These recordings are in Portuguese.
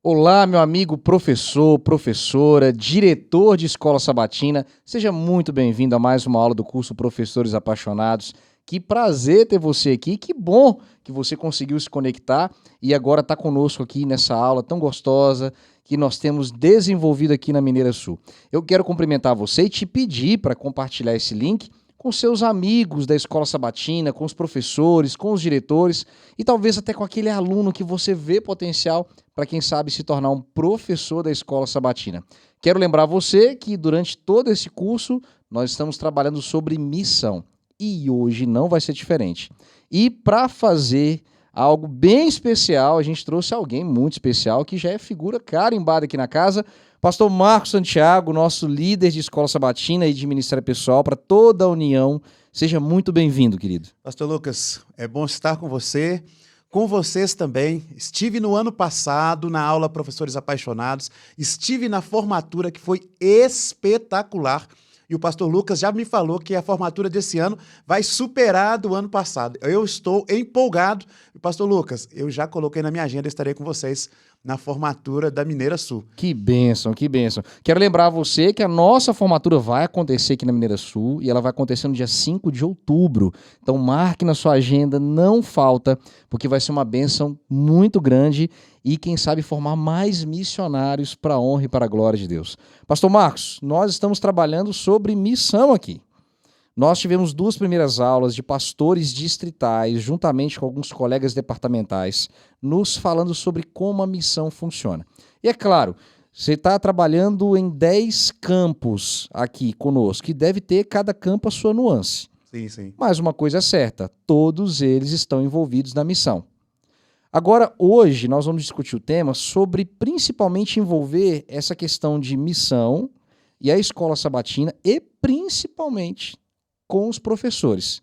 Olá, meu amigo professor, professora, diretor de escola sabatina, seja muito bem-vindo a mais uma aula do curso Professores Apaixonados. Que prazer ter você aqui, que bom que você conseguiu se conectar e agora está conosco aqui nessa aula tão gostosa que nós temos desenvolvido aqui na Mineira Sul. Eu quero cumprimentar você e te pedir para compartilhar esse link com seus amigos da escola sabatina, com os professores, com os diretores e talvez até com aquele aluno que você vê potencial para quem sabe se tornar um professor da escola sabatina. Quero lembrar você que durante todo esse curso nós estamos trabalhando sobre missão e hoje não vai ser diferente. E para fazer algo bem especial, a gente trouxe alguém muito especial que já é figura carimbada aqui na casa, Pastor Marcos Santiago, nosso líder de escola sabatina e de ministério pessoal para toda a União. Seja muito bem-vindo, querido. Pastor Lucas, é bom estar com você, com vocês também. Estive no ano passado na aula Professores Apaixonados, estive na formatura que foi espetacular. E o pastor Lucas já me falou que a formatura desse ano vai superar a do ano passado. Eu estou empolgado. E, pastor Lucas, eu já coloquei na minha agenda, estarei com vocês na formatura da Mineira Sul. Que bênção, que bênção. Quero lembrar a você que a nossa formatura vai acontecer aqui na Mineira Sul e ela vai acontecer no dia 5 de outubro. Então marque na sua agenda, não falta, porque vai ser uma bênção muito grande e quem sabe formar mais missionários para a honra e para a glória de Deus. Pastor Marcos, nós estamos trabalhando sobre missão aqui. Nós tivemos 2 primeiras aulas de pastores distritais, juntamente com alguns colegas departamentais, nos falando sobre como a missão funciona. E é claro, você está trabalhando em 10 campos aqui conosco, e deve ter cada campo a sua nuance. Sim, sim. Mas uma coisa é certa, todos eles estão envolvidos na missão. Agora, hoje, nós vamos discutir o tema sobre principalmente envolver essa questão de missão e a escola sabatina e principalmente com os professores.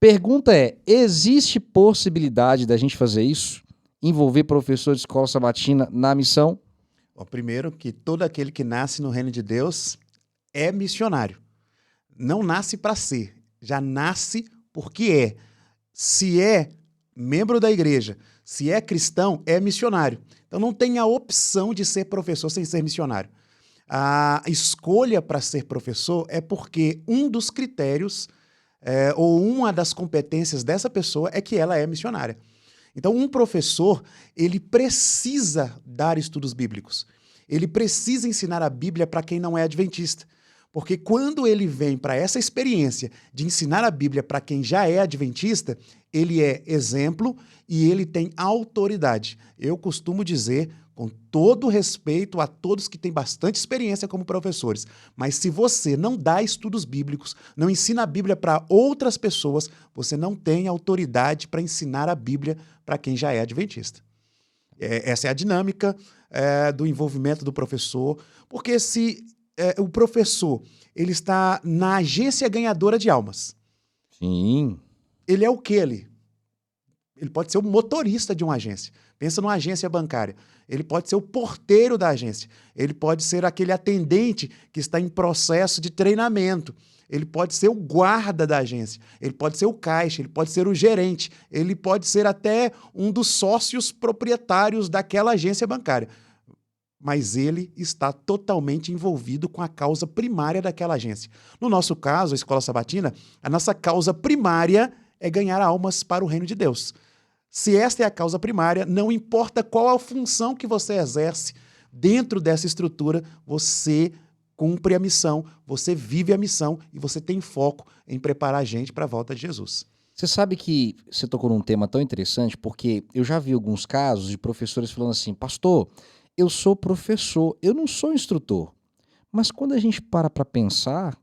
Pergunta é, existe possibilidade da gente fazer isso? Envolver professor de escola sabatina na missão? Bom, primeiro, que todo aquele que nasce no reino de Deus é missionário. Não nasce para ser, já nasce porque é. Se é membro da igreja, se é cristão, é missionário. Então não tem a opção de ser professor sem ser missionário. A escolha para ser professor é porque um dos critérios ou uma das competências dessa pessoa é que ela é missionária. Então, um professor, ele precisa dar estudos bíblicos. Ele precisa ensinar a Bíblia para quem não é adventista. Porque quando ele vem para essa experiência de ensinar a Bíblia para quem já é adventista, ele é exemplo e ele tem autoridade. Eu costumo dizer, com todo respeito a todos que têm bastante experiência como professores, mas se você não dá estudos bíblicos, não ensina a Bíblia para outras pessoas, você não tem autoridade para ensinar a Bíblia para quem já é adventista. Essa é a dinâmica do envolvimento do professor, porque se o professor ele está na agência ganhadora de almas, Sim. ele é o que ali? Ele pode ser o motorista de uma agência. Pensa numa agência bancária. Ele pode ser o porteiro da agência. Ele pode ser aquele atendente que está em processo de treinamento. Ele pode ser o guarda da agência. Ele pode ser o caixa. Ele pode ser o gerente. Ele pode ser até um dos sócios proprietários daquela agência bancária. Mas ele está totalmente envolvido com a causa primária daquela agência. No nosso caso, a Escola Sabatina, a nossa causa primária é ganhar almas para o reino de Deus. Se esta é a causa primária, não importa qual a função que você exerce dentro dessa estrutura, você cumpre a missão, você vive a missão e você tem foco em preparar a gente para a volta de Jesus. Você sabe que você tocou num tema tão interessante, porque eu já vi alguns casos de professores falando assim, pastor, eu sou professor, eu não sou instrutor. Mas quando a gente para pensar,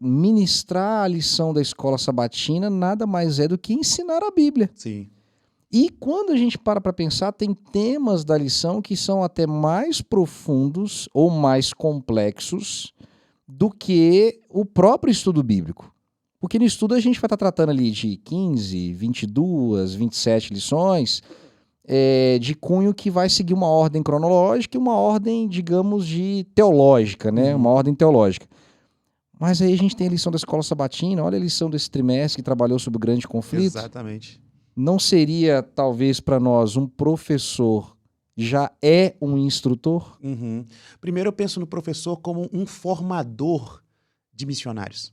ministrar a lição da escola sabatina nada mais é do que ensinar a Bíblia. Sim. E quando a gente para pensar, tem temas da lição que são até mais profundos ou mais complexos do que o próprio estudo bíblico. Porque no estudo a gente vai estar tratando ali de 15, 22, 27 lições, de cunho que vai seguir uma ordem cronológica e uma ordem, digamos, de teológica, né? Uma ordem teológica. Mas aí a gente tem a lição da escola sabatina, olha a lição desse trimestre que trabalhou sobre o grande conflito. Exatamente. Não seria, talvez, para nós, um professor já é um instrutor? Uhum. Primeiro, eu penso no professor como um formador de missionários.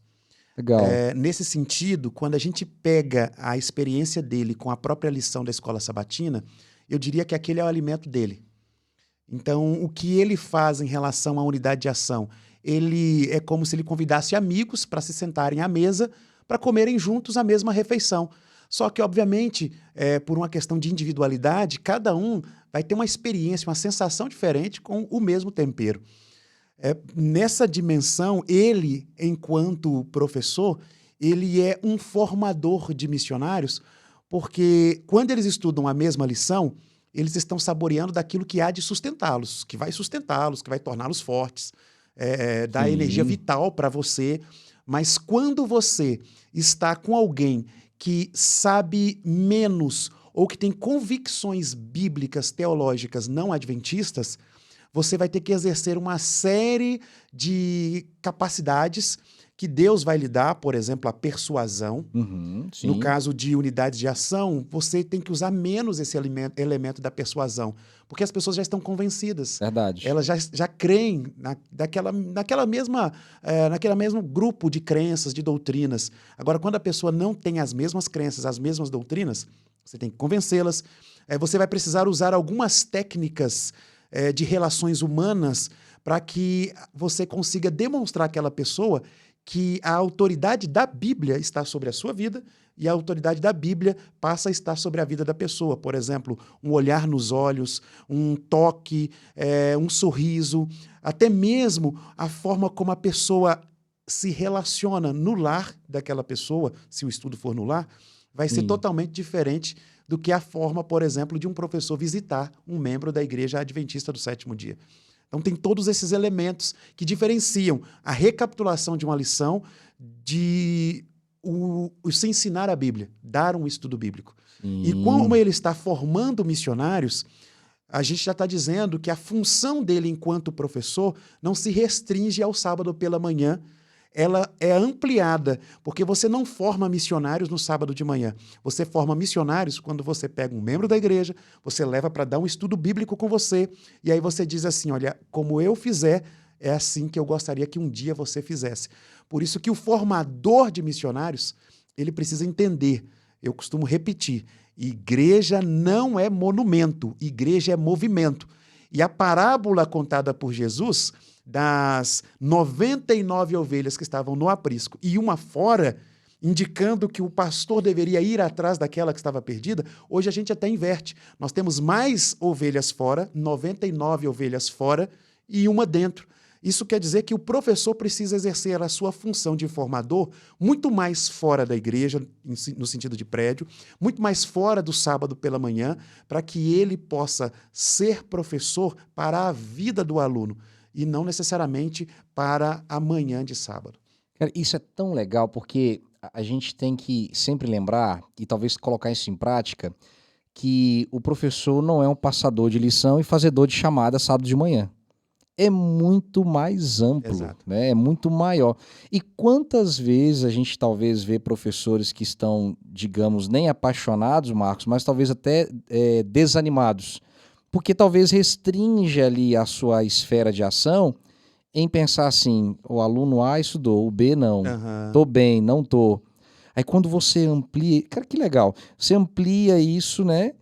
Legal. Nesse sentido, quando a gente pega a experiência dele com a própria lição da escola sabatina, eu diria que aquele é o alimento dele. Então, o que ele faz em relação à unidade de ação? Ele é como se ele convidasse amigos para se sentarem à mesa para comerem juntos a mesma refeição. Só que, obviamente, por uma questão de individualidade, cada um vai ter uma experiência, uma sensação diferente com o mesmo tempero. Nessa dimensão, ele, enquanto professor, ele é um formador de missionários, porque quando eles estudam a mesma lição, eles estão saboreando daquilo que há de sustentá-los, que vai torná-los fortes, dar energia Sim. vital para você. Mas quando você está com alguém que sabe menos ou que tem convicções bíblicas, teológicas não adventistas, você vai ter que exercer uma série de capacidades que Deus vai lhe dar, por exemplo, a persuasão. Uhum, No sim, caso de unidades de ação, você tem que usar menos esse elemento da persuasão, porque as pessoas já estão convencidas. verdade. Elas já creem naquele mesmo grupo de crenças, de doutrinas. Agora, quando a pessoa não tem as mesmas crenças, as mesmas doutrinas, você tem que convencê-las. Você vai precisar usar algumas técnicas de relações humanas para que você consiga demonstrar àquela pessoa que a autoridade da Bíblia está sobre a sua vida e a autoridade da Bíblia passa a estar sobre a vida da pessoa. Por exemplo, um olhar nos olhos, um toque, um sorriso, até mesmo a forma como a pessoa se relaciona no lar daquela pessoa, se o estudo for no lar, vai ser Sim. totalmente diferente do que a forma, por exemplo, de um professor visitar um membro da igreja adventista do sétimo dia. Então, tem todos esses elementos que diferenciam a recapitulação de uma lição de se ensinar a Bíblia, dar um estudo bíblico. E como Sim. ele está formando missionários, a gente já está dizendo que a função dele enquanto professor não se restringe ao sábado pela manhã, ela é ampliada, porque você não forma missionários no sábado de manhã. Você forma missionários quando você pega um membro da igreja, você leva para dar um estudo bíblico com você, e aí você diz assim, olha, como eu fizer, é assim que eu gostaria que um dia você fizesse. Por isso que o formador de missionários, ele precisa entender, eu costumo repetir, igreja não é monumento, igreja é movimento. E a parábola contada por Jesus das 99 ovelhas que estavam no aprisco e uma fora, indicando que o pastor deveria ir atrás daquela que estava perdida, hoje a gente até inverte. Nós temos mais ovelhas fora, 99 ovelhas fora e uma dentro. Isso quer dizer que o professor precisa exercer a sua função de formador muito mais fora da igreja, no sentido de prédio, muito mais fora do sábado pela manhã, para que ele possa ser professor para a vida do aluno e não necessariamente para a manhã de sábado. Cara, isso é tão legal porque a gente tem que sempre lembrar e talvez colocar isso em prática, que o professor não é um passador de lição e fazedor de chamada sábado de manhã. É muito mais amplo, Exato. né, é muito maior. E quantas vezes a gente talvez vê professores que estão, digamos, nem apaixonados, Marcos, mas talvez até desanimados, porque talvez restringe ali a sua esfera de ação em pensar assim, o aluno A estudou, o B não, Aham. tô bem, não tô. Aí quando você amplia, cara, que legal, você amplia isso, né?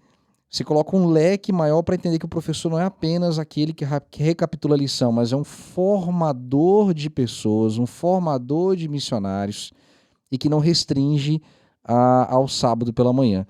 Você coloca um leque maior para entender que o professor não é apenas aquele que recapitula a lição, mas é um formador de pessoas, um formador de missionários e que não restringe ao sábado pela manhã.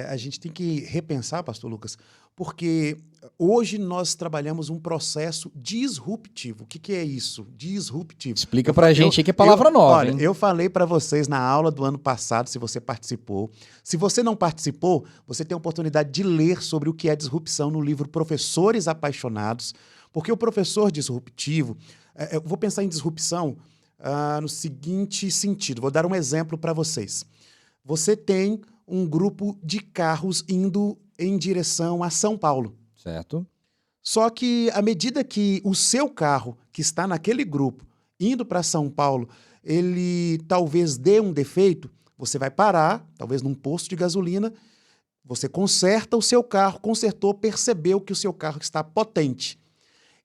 A gente tem que repensar, pastor Lucas, porque hoje nós trabalhamos um processo disruptivo. O que é isso? Disruptivo. Explica pra gente aí que é palavra nova, Olha, hein? eu falei para vocês na aula do ano passado, se você participou. Se você não participou, você tem a oportunidade de ler sobre o que é disrupção no livro Professores Apaixonados, porque o professor disruptivo, eu vou pensar em disrupção no seguinte sentido. Vou dar um exemplo para vocês. Você tem um grupo de carros indo em direção a São Paulo. Certo? Só que à medida que o seu carro, que está naquele grupo, indo para São Paulo, ele talvez dê um defeito, você vai parar, talvez num posto de gasolina, Você conserta o seu carro, consertou, percebeu que o seu carro está potente.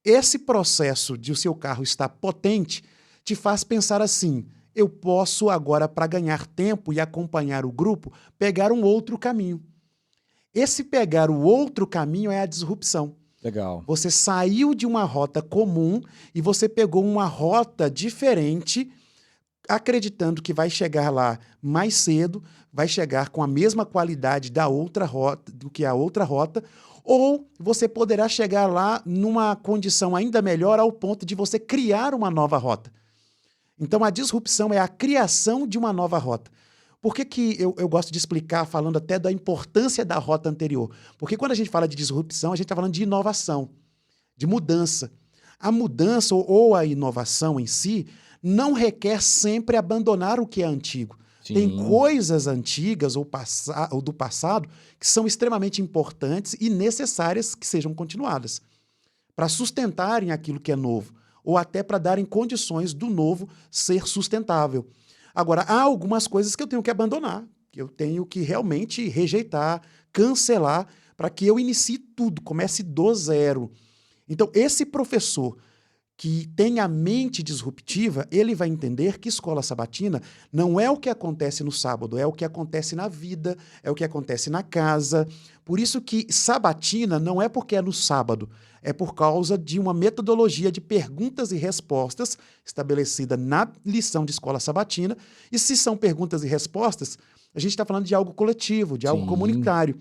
Esse processo de o seu carro estar potente te faz pensar assim: eu posso agora, para ganhar tempo e acompanhar o grupo, pegar um outro caminho. Esse pegar o outro caminho é a disrupção. Legal. Você saiu de uma rota comum e você pegou uma rota diferente, acreditando que vai chegar lá mais cedo, vai chegar com a mesma qualidade da outra rota, do que a outra rota, ou você poderá chegar lá numa condição ainda melhor ao ponto de você criar uma nova rota. Então, a disrupção é a criação de uma nova rota. Por que eu gosto de explicar falando até da importância da rota anterior? Porque quando a gente fala de disrupção, a gente está falando de inovação, de mudança. A mudança ou a inovação em si não requer sempre abandonar o que é antigo. Sim. Tem coisas antigas ou do passado que são extremamente importantes e necessárias que sejam continuadas para sustentarem aquilo que é novo ou até para darem condições do novo ser sustentável. Agora, há algumas coisas que eu tenho que abandonar, que eu tenho que realmente rejeitar, cancelar, para que eu inicie tudo, comece do zero. Então, esse professor que tem a mente disruptiva, ele vai entender que escola sabatina não é o que acontece no sábado, é o que acontece na vida, é o que acontece na casa. Por isso que sabatina não é porque é no sábado, é por causa de uma metodologia de perguntas e respostas estabelecida na lição de escola sabatina. E se são perguntas e respostas, a gente está falando de algo coletivo, de algo comunitário.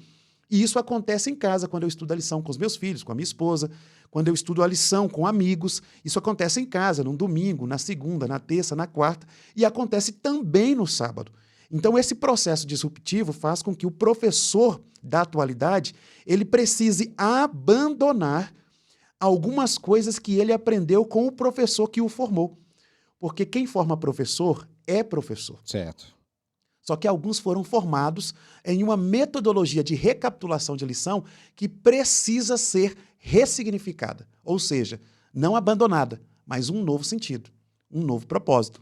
E isso acontece em casa, quando eu estudo a lição com os meus filhos, com a minha esposa, quando eu estudo a lição com amigos. Isso acontece em casa, num domingo, na segunda, na terça, na quarta, e acontece também no sábado. Então, esse processo disruptivo faz com que o professor da atualidade, ele precise abandonar algumas coisas que ele aprendeu com o professor que o formou. Porque quem forma professor é professor. Certo. Só que alguns foram formados em uma metodologia de recapitulação de lição que precisa ser ressignificada, ou seja, não abandonada, mas um novo sentido, um novo propósito.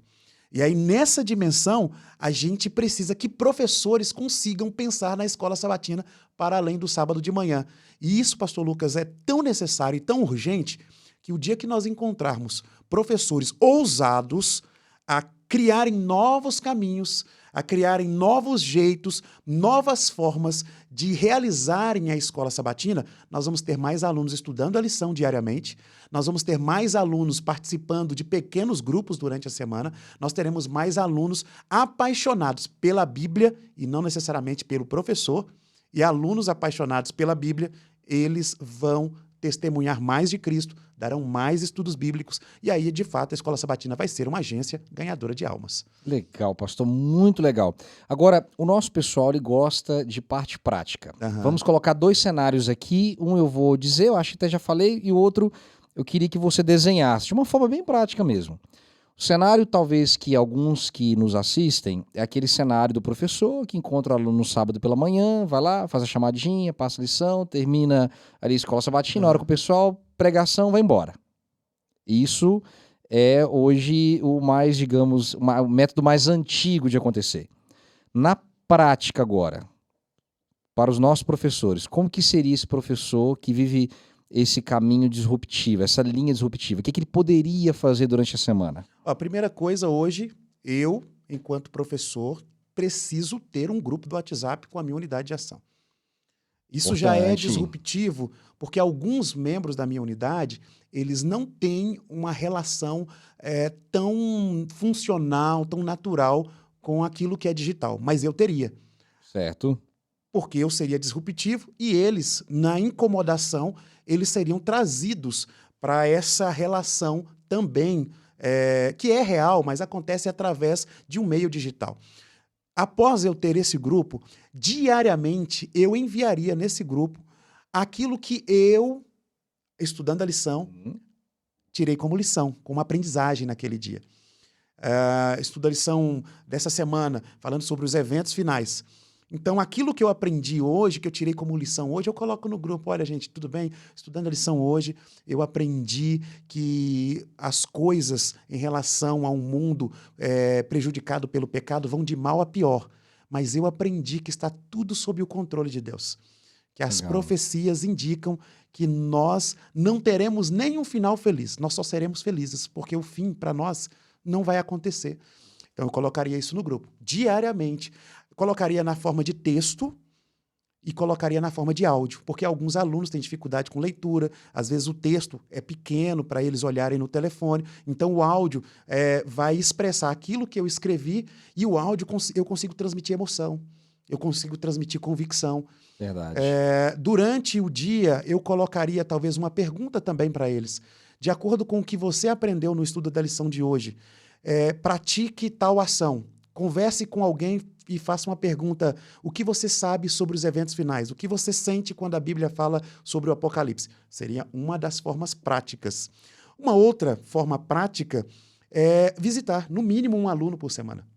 E aí, nessa dimensão, a gente precisa que professores consigam pensar na escola sabatina para além do sábado de manhã. E isso, pastor Lucas, é tão necessário e tão urgente que o dia que nós encontrarmos professores ousados a criarem novos caminhos, a criarem novos jeitos, novas formas de realizarem a escola sabatina, nós vamos ter mais alunos estudando a lição diariamente, nós vamos ter mais alunos participando de pequenos grupos durante a semana, nós teremos mais alunos apaixonados pela Bíblia e não necessariamente pelo professor, e alunos apaixonados pela Bíblia, eles vão testemunhar mais de Cristo, darão mais estudos bíblicos, e aí, de fato, a Escola Sabatina vai ser uma agência ganhadora de almas. Legal, pastor, muito legal. Agora, o nosso pessoal, ele gosta de parte prática. Vamos colocar dois cenários aqui, um eu vou dizer, eu acho que até já falei, e o outro eu queria que você desenhasse, de uma forma bem prática mesmo. O cenário, talvez, que alguns que nos assistem, é aquele cenário do professor que encontra o aluno no sábado pela manhã, vai lá, faz a chamadinha, passa a lição, termina ali a escola sabatina, na hora que o pessoal, pregação, vai embora. Isso é hoje o mais, digamos, o método mais antigo de acontecer. Na prática agora, para os nossos professores, como que seria esse professor que vive esse caminho disruptivo, essa linha disruptiva? O que ele poderia fazer durante a semana? A primeira coisa hoje, eu, enquanto professor, preciso ter um grupo do WhatsApp com a minha unidade de ação. Isso já é disruptivo, porque alguns membros da minha unidade, eles não têm uma relação tão funcional, tão natural com aquilo que é digital, mas eu teria. Certo. Porque eu seria disruptivo e eles, na incomodação, eles seriam trazidos para essa relação também, que é real, mas acontece através de um meio digital. Após eu ter esse grupo, diariamente eu enviaria nesse grupo aquilo que eu, estudando a lição, tirei como lição, como aprendizagem naquele dia. Estudo a lição dessa semana, falando sobre os eventos finais. Então, aquilo que eu aprendi hoje, que eu tirei como lição hoje, eu coloco no grupo. Olha, gente, tudo bem? Estudando a lição hoje, eu aprendi que as coisas em relação a um mundo prejudicado pelo pecado vão de mal a pior. mas eu aprendi que está tudo sob o controle de Deus. Que as Legal. profecias indicam que nós não teremos nenhum final feliz, nós só seremos felizes, porque o fim para nós não vai acontecer. Então eu colocaria isso no grupo, diariamente. Colocaria na forma de texto e colocaria na forma de áudio, porque alguns alunos têm dificuldade com leitura, às vezes o texto é pequeno para eles olharem no telefone, então o áudio vai expressar aquilo que eu escrevi e o áudio eu consigo transmitir emoção, eu consigo transmitir convicção. Verdade. Durante o dia, eu colocaria talvez uma pergunta também para eles, de acordo com o que você aprendeu no estudo da lição de hoje. Pratique tal ação, converse com alguém e faça uma pergunta: o que você sabe sobre os eventos finais? O que você sente quando a Bíblia fala sobre o Apocalipse? Seria uma das formas práticas. Uma outra forma prática é visitar, no mínimo, um aluno por semana.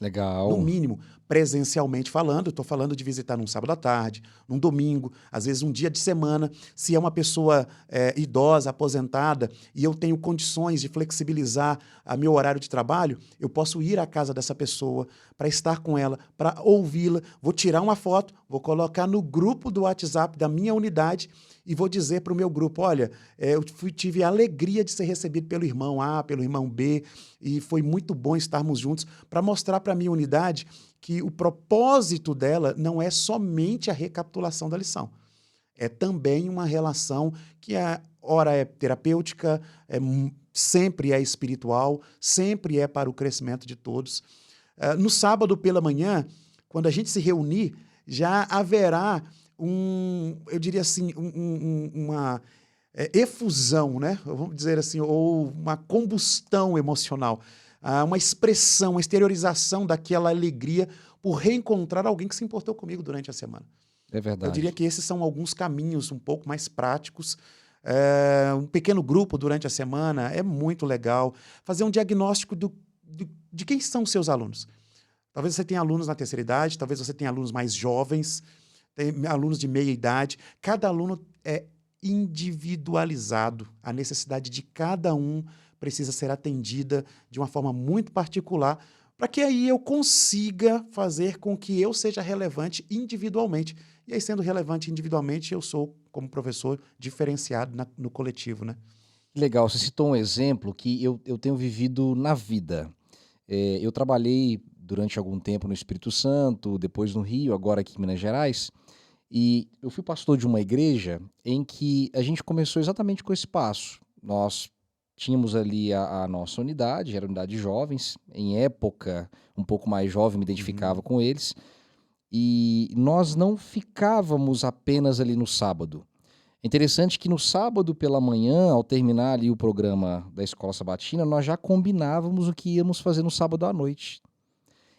Legal. No mínimo, presencialmente falando, eu estou falando de visitar num sábado à tarde, num domingo, às vezes um dia de semana. Se é uma pessoa idosa, aposentada, e eu tenho condições de flexibilizar meu horário de trabalho, eu posso ir à casa dessa pessoa para estar com ela, para ouvi-la. Vou tirar uma foto, vou colocar no grupo do WhatsApp da minha unidade e vou dizer para o meu grupo: olha, eu tive a alegria de ser recebido pelo irmão A, pelo irmão B, e foi muito bom estarmos juntos, para mostrar para a minha unidade que o propósito dela não é somente a recapitulação da lição. É também uma relação que ora é terapêutica, sempre é espiritual, sempre é para o crescimento de todos. No sábado pela manhã, quando a gente se reunir, já haverá eu diria assim, uma efusão, né? Vamos dizer assim, ou uma combustão emocional, uma expressão, uma exteriorização daquela alegria por reencontrar alguém que se importou comigo durante a semana. É verdade. Eu diria que esses são alguns caminhos um pouco mais práticos. Um pequeno grupo durante a semana é muito legal. Fazer um diagnóstico de quem são os seus alunos. Talvez você tenha alunos na terceira idade, talvez você tenha alunos mais jovens, tem alunos de meia idade. Cada aluno é individualizado. A necessidade de cada um precisa ser atendida de uma forma muito particular, para que aí eu consiga fazer com que eu seja relevante individualmente. E aí, sendo relevante individualmente, eu sou, como professor, diferenciado no coletivo, né? Legal, você citou um exemplo que eu tenho vivido na vida. Eu trabalhei durante algum tempo no Espírito Santo, depois no Rio, agora aqui em Minas Gerais, e eu fui pastor de uma igreja em que a gente começou exatamente com esse passo. Nós tínhamos ali a nossa unidade, era a unidade de jovens, em época um pouco mais jovem, me identificava com eles, e nós não ficávamos apenas ali no sábado. É interessante que no sábado pela manhã, ao terminar ali o programa da Escola Sabatina, nós já combinávamos o que íamos fazer no sábado à noite.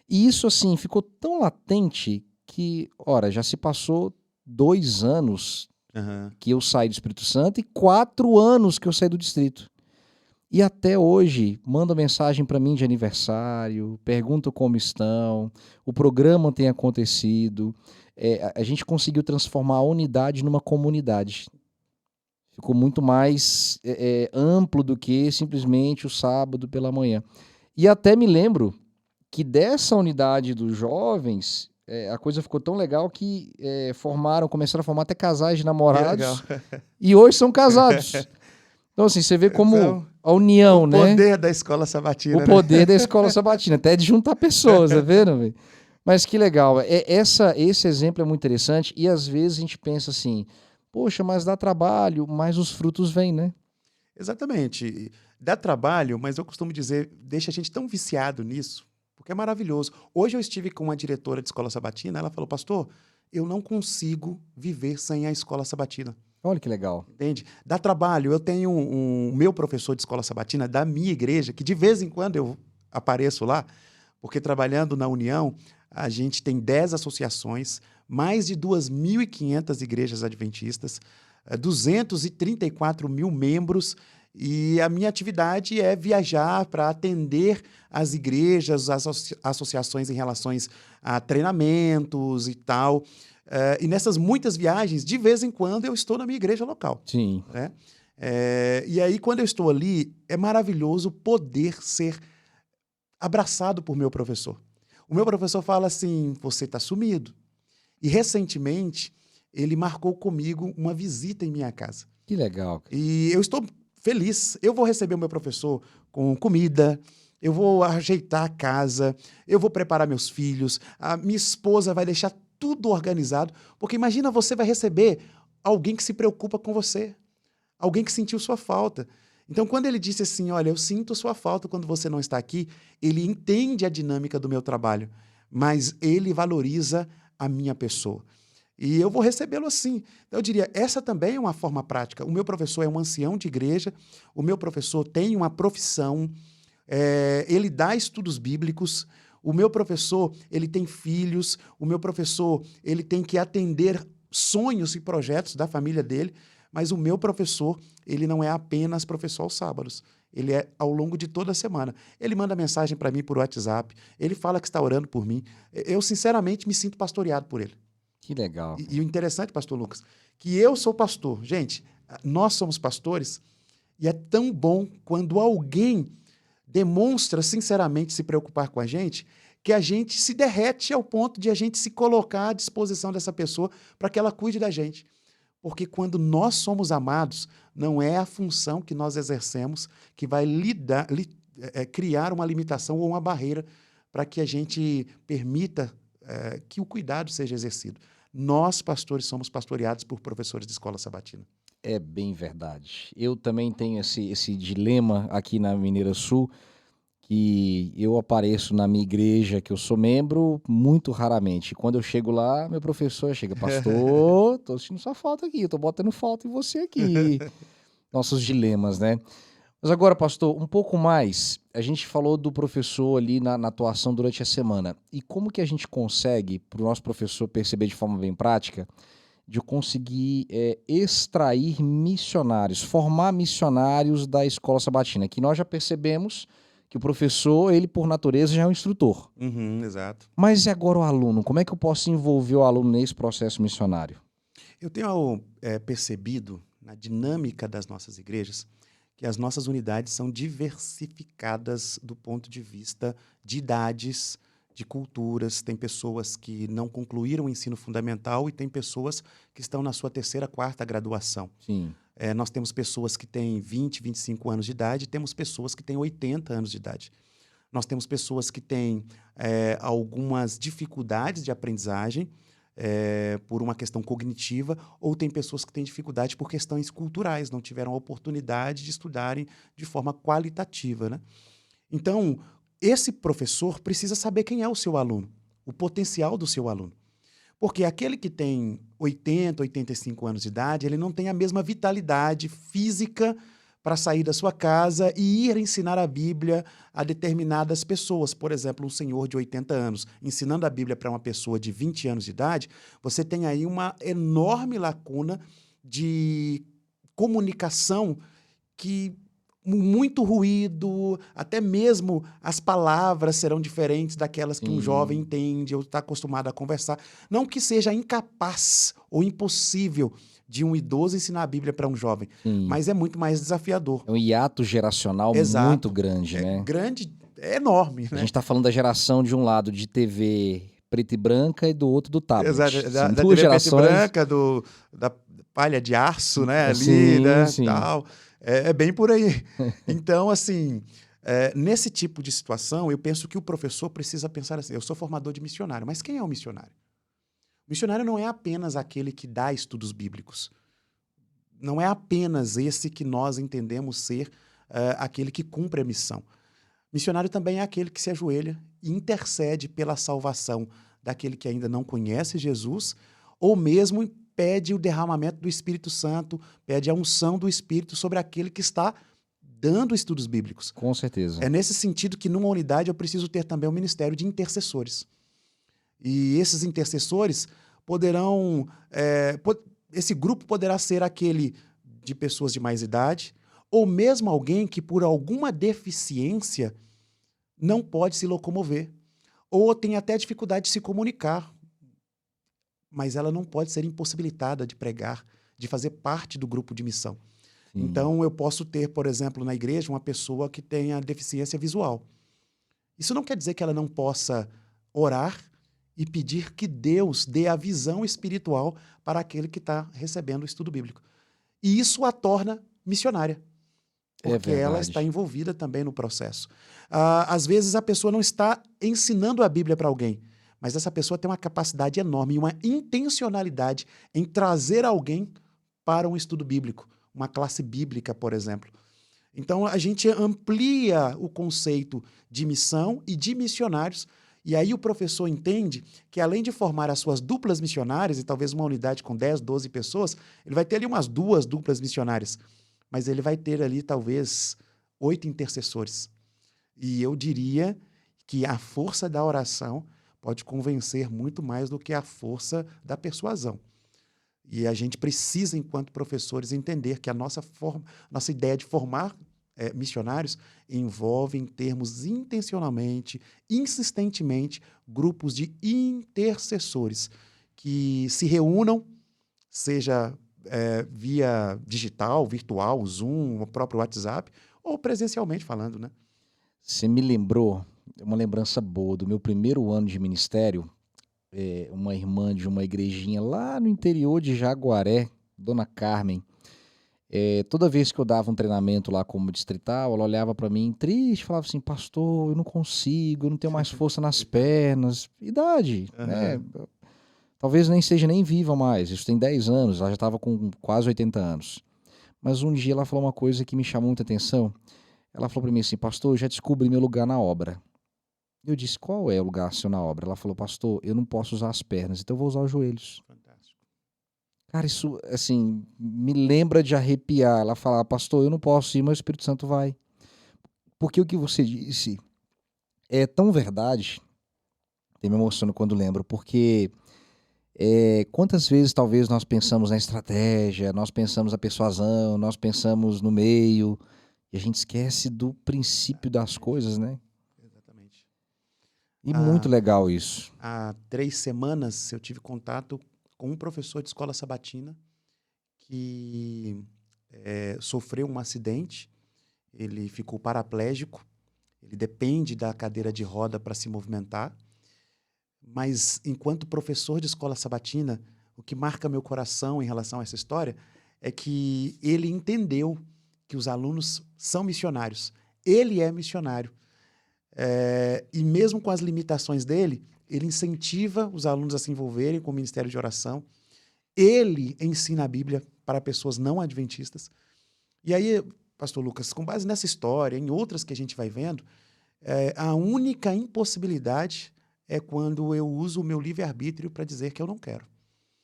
E isso, assim, ficou tão latente que, ora, já se passou 2 anos que eu saí do Espírito Santo e 4 anos que eu saí do distrito. E até hoje, mandam mensagem para mim de aniversário, perguntam como estão, o programa tem acontecido. A gente conseguiu transformar a unidade numa comunidade. Ficou muito mais amplo do que simplesmente o sábado pela manhã. E até me lembro que dessa unidade dos jovens, a coisa ficou tão legal que começaram a formar até casais de namorados e hoje são casados. Então, assim, você vê como Então, a união, né? O poder da Escola Sabatina. O poder da Escola Sabatina, até de juntar pessoas, tá vendo, velho? Mas que legal. Esse exemplo é muito interessante e às vezes a gente pensa assim, poxa, mas dá trabalho, mas os frutos vêm, né? Exatamente. Dá trabalho, mas eu costumo dizer, deixa a gente tão viciado nisso, porque é maravilhoso. Hoje eu estive com uma diretora de Escola Sabatina, ela falou: pastor, eu não consigo viver sem a Escola Sabatina. Olha que legal. Entende? Dá trabalho. Eu tenho meu professor de Escola Sabatina da minha igreja, que de vez em quando eu apareço lá, porque trabalhando na União, a gente tem 10 associações, mais de 2.500 igrejas adventistas, 234 mil membros, e a minha atividade é viajar para atender as igrejas, as associações em relação a treinamentos e tal. E nessas muitas viagens, de vez em quando, eu estou na minha igreja local. Sim. Né? E aí, quando eu estou ali, é maravilhoso poder ser abraçado por meu professor. O meu professor fala assim, você está sumido. E recentemente, ele marcou comigo uma visita em minha casa. Que legal. E eu estou feliz. Eu vou receber o meu professor com comida, eu vou ajeitar a casa, eu vou preparar meus filhos, a minha esposa vai deixar tudo organizado, porque imagina você vai receber alguém que se preocupa com você, alguém que sentiu sua falta. Então, quando ele disse assim, olha, eu sinto sua falta quando você não está aqui, ele entende a dinâmica do meu trabalho, mas ele valoriza a minha pessoa. E eu vou recebê-lo assim. Então, eu diria, essa também é uma forma prática. O meu professor é um ancião de igreja, o meu professor tem uma profissão, ele dá estudos bíblicos, o meu professor, ele tem filhos, o meu professor, ele tem que atender sonhos e projetos da família dele, mas o meu professor, ele não é apenas professor aos sábados, ele é ao longo de toda a semana. Ele manda mensagem para mim por WhatsApp, ele fala que está orando por mim. Eu, sinceramente, me sinto pastoreado por ele. Que legal. E o interessante, pastor Lucas, que eu sou pastor. Gente, nós somos pastores e é tão bom quando alguém demonstra sinceramente se preocupar com a gente, que a gente se derrete ao ponto de a gente se colocar à disposição dessa pessoa para que ela cuide da gente. Porque quando nós somos amados, não é a função que nós exercemos que vai criar uma limitação ou uma barreira para que a gente permita que o cuidado seja exercido. Nós, pastores, somos pastoreados por professores de escola sabatina. É bem verdade. Eu também tenho esse dilema aqui na Mineira Sul, que eu apareço na minha igreja, que eu sou membro, muito raramente. Quando eu chego lá, meu professor chega, pastor, tô sentindo sua falta aqui, eu tô botando falta em você aqui. Nossos dilemas, né? Mas agora, pastor, um pouco mais, a gente falou do professor ali na atuação durante a semana. E como que a gente consegue, para o nosso professor perceber de forma bem prática, de conseguir extrair missionários, formar missionários da escola sabatina? Que nós já percebemos que o professor, ele por natureza já é um instrutor. Exato. Mas e agora o aluno? Como é que eu posso envolver o aluno nesse processo missionário? Eu tenho percebido na dinâmica das nossas igrejas que as nossas unidades são diversificadas do ponto de vista de idades, de culturas. Tem pessoas que não concluíram o ensino fundamental e tem pessoas que estão na sua terceira, quarta graduação. Sim. Nós temos pessoas que têm 20, 25 anos de idade e temos pessoas que têm 80 anos de idade. Nós temos pessoas que têm algumas dificuldades de aprendizagem, por uma questão cognitiva, ou tem pessoas que têm dificuldade por questões culturais, não tiveram a oportunidade de estudarem de forma qualitativa, né? Então, esse professor precisa saber quem é o seu aluno, o potencial do seu aluno. Porque aquele que tem 80, 85 anos de idade, ele não tem a mesma vitalidade física para sair da sua casa e ir ensinar a Bíblia a determinadas pessoas. Por exemplo, um senhor de 80 anos ensinando a Bíblia para uma pessoa de 20 anos de idade, você tem aí uma enorme lacuna de comunicação que muito ruído, até mesmo as palavras serão diferentes daquelas que um jovem entende ou está acostumado a conversar. Não que seja incapaz ou impossível de um idoso ensinar a Bíblia para um jovem, mas é muito mais desafiador. É um hiato geracional muito grande, né? Grande, é enorme, né? A gente está falando da geração de um lado de TV preta e branca e do outro do tablet. Exato, São da duas TV gerações. preta e branca, da palha de aço, né? Ali, Sim, né? sim. Tal. É bem por aí. Então, assim, nesse tipo de situação, eu penso que o professor precisa pensar assim, eu sou formador de missionário, mas quem é o missionário? O missionário não é apenas aquele que dá estudos bíblicos. Não é apenas esse que nós entendemos ser aquele que cumpre a missão. Missionário também é aquele que se ajoelha e intercede pela salvação daquele que ainda não conhece Jesus, ou mesmo pede o derramamento do Espírito Santo, pede a unção do Espírito sobre aquele que está dando estudos bíblicos. Com certeza. É nesse sentido que, numa unidade, eu preciso ter também o ministério de intercessores. E esses intercessores poderão... esse grupo poderá ser aquele de pessoas de mais idade, ou mesmo alguém que, por alguma deficiência, não pode se locomover, ou tem até dificuldade de se comunicar, mas ela não pode ser impossibilitada de pregar, de fazer parte do grupo de missão. Então, eu posso ter, por exemplo, na igreja, uma pessoa que tenha deficiência visual. Isso não quer dizer que ela não possa orar e pedir que Deus dê a visão espiritual para aquele que está recebendo o estudo bíblico. E isso a torna missionária, É porque ela está verdade. envolvida também no processo. Às vezes a pessoa não está ensinando a Bíblia para alguém, mas essa pessoa tem uma capacidade enorme e uma intencionalidade em trazer alguém para um estudo bíblico, uma classe bíblica, por exemplo. Então a gente amplia o conceito de missão e de missionários, e aí o professor entende que além de formar as suas duplas missionárias, e talvez uma unidade com 10, 12 pessoas, ele vai ter ali umas 2 duplas missionárias, mas ele vai ter ali talvez 8 intercessores. E eu diria que a força da oração pode convencer muito mais do que a força da persuasão. E a gente precisa, enquanto professores, entender que a nossa ideia de formar missionários envolve, em termos intencionalmente, insistentemente, grupos de intercessores que se reúnam, seja via digital, virtual, Zoom, o próprio WhatsApp, ou presencialmente falando, né? Você me lembrou, uma lembrança boa do meu primeiro ano de ministério, uma irmã de uma igrejinha lá no interior de Jaguaré, Dona Carmen. Toda vez que eu dava um treinamento lá como distrital, ela olhava pra mim triste, falava assim, pastor, eu não consigo, eu não tenho mais força nas pernas. Idade, né? Aham. Talvez nem seja nem viva mais, isso tem 10 anos, ela já estava com quase 80 anos. Mas um dia ela falou uma coisa que me chamou muita atenção. Ela falou pra mim assim, pastor, eu já descobri meu lugar na obra. Eu disse, qual é o lugar seu na obra? Ela falou, pastor, eu não posso usar as pernas, então eu vou usar os joelhos. Fantástico. Cara, isso, assim, me lembra de arrepiar. Ela fala, pastor, eu não posso ir, mas o Espírito Santo vai. Porque o que você disse é tão verdade, até me emociono quando lembro, porque quantas vezes talvez nós pensamos na estratégia, nós pensamos na persuasão, nós pensamos no meio, e a gente esquece do princípio das Exatamente. coisas, né? Exatamente. E muito Há, legal isso. há 3 semanas eu tive contato com um professor de escola sabatina que sofreu um acidente, ele ficou paraplégico, ele depende da cadeira de roda para se movimentar, mas enquanto professor de escola sabatina, o que marca meu coração em relação a essa história é que ele entendeu que os alunos são missionários. Ele é missionário. E mesmo com as limitações dele, ele incentiva os alunos a se envolverem com o ministério de oração. Ele ensina a Bíblia para pessoas não adventistas. E aí, pastor Lucas, com base nessa história, em outras que a gente vai vendo, a única impossibilidade é quando eu uso o meu livre-arbítrio para dizer que eu não quero.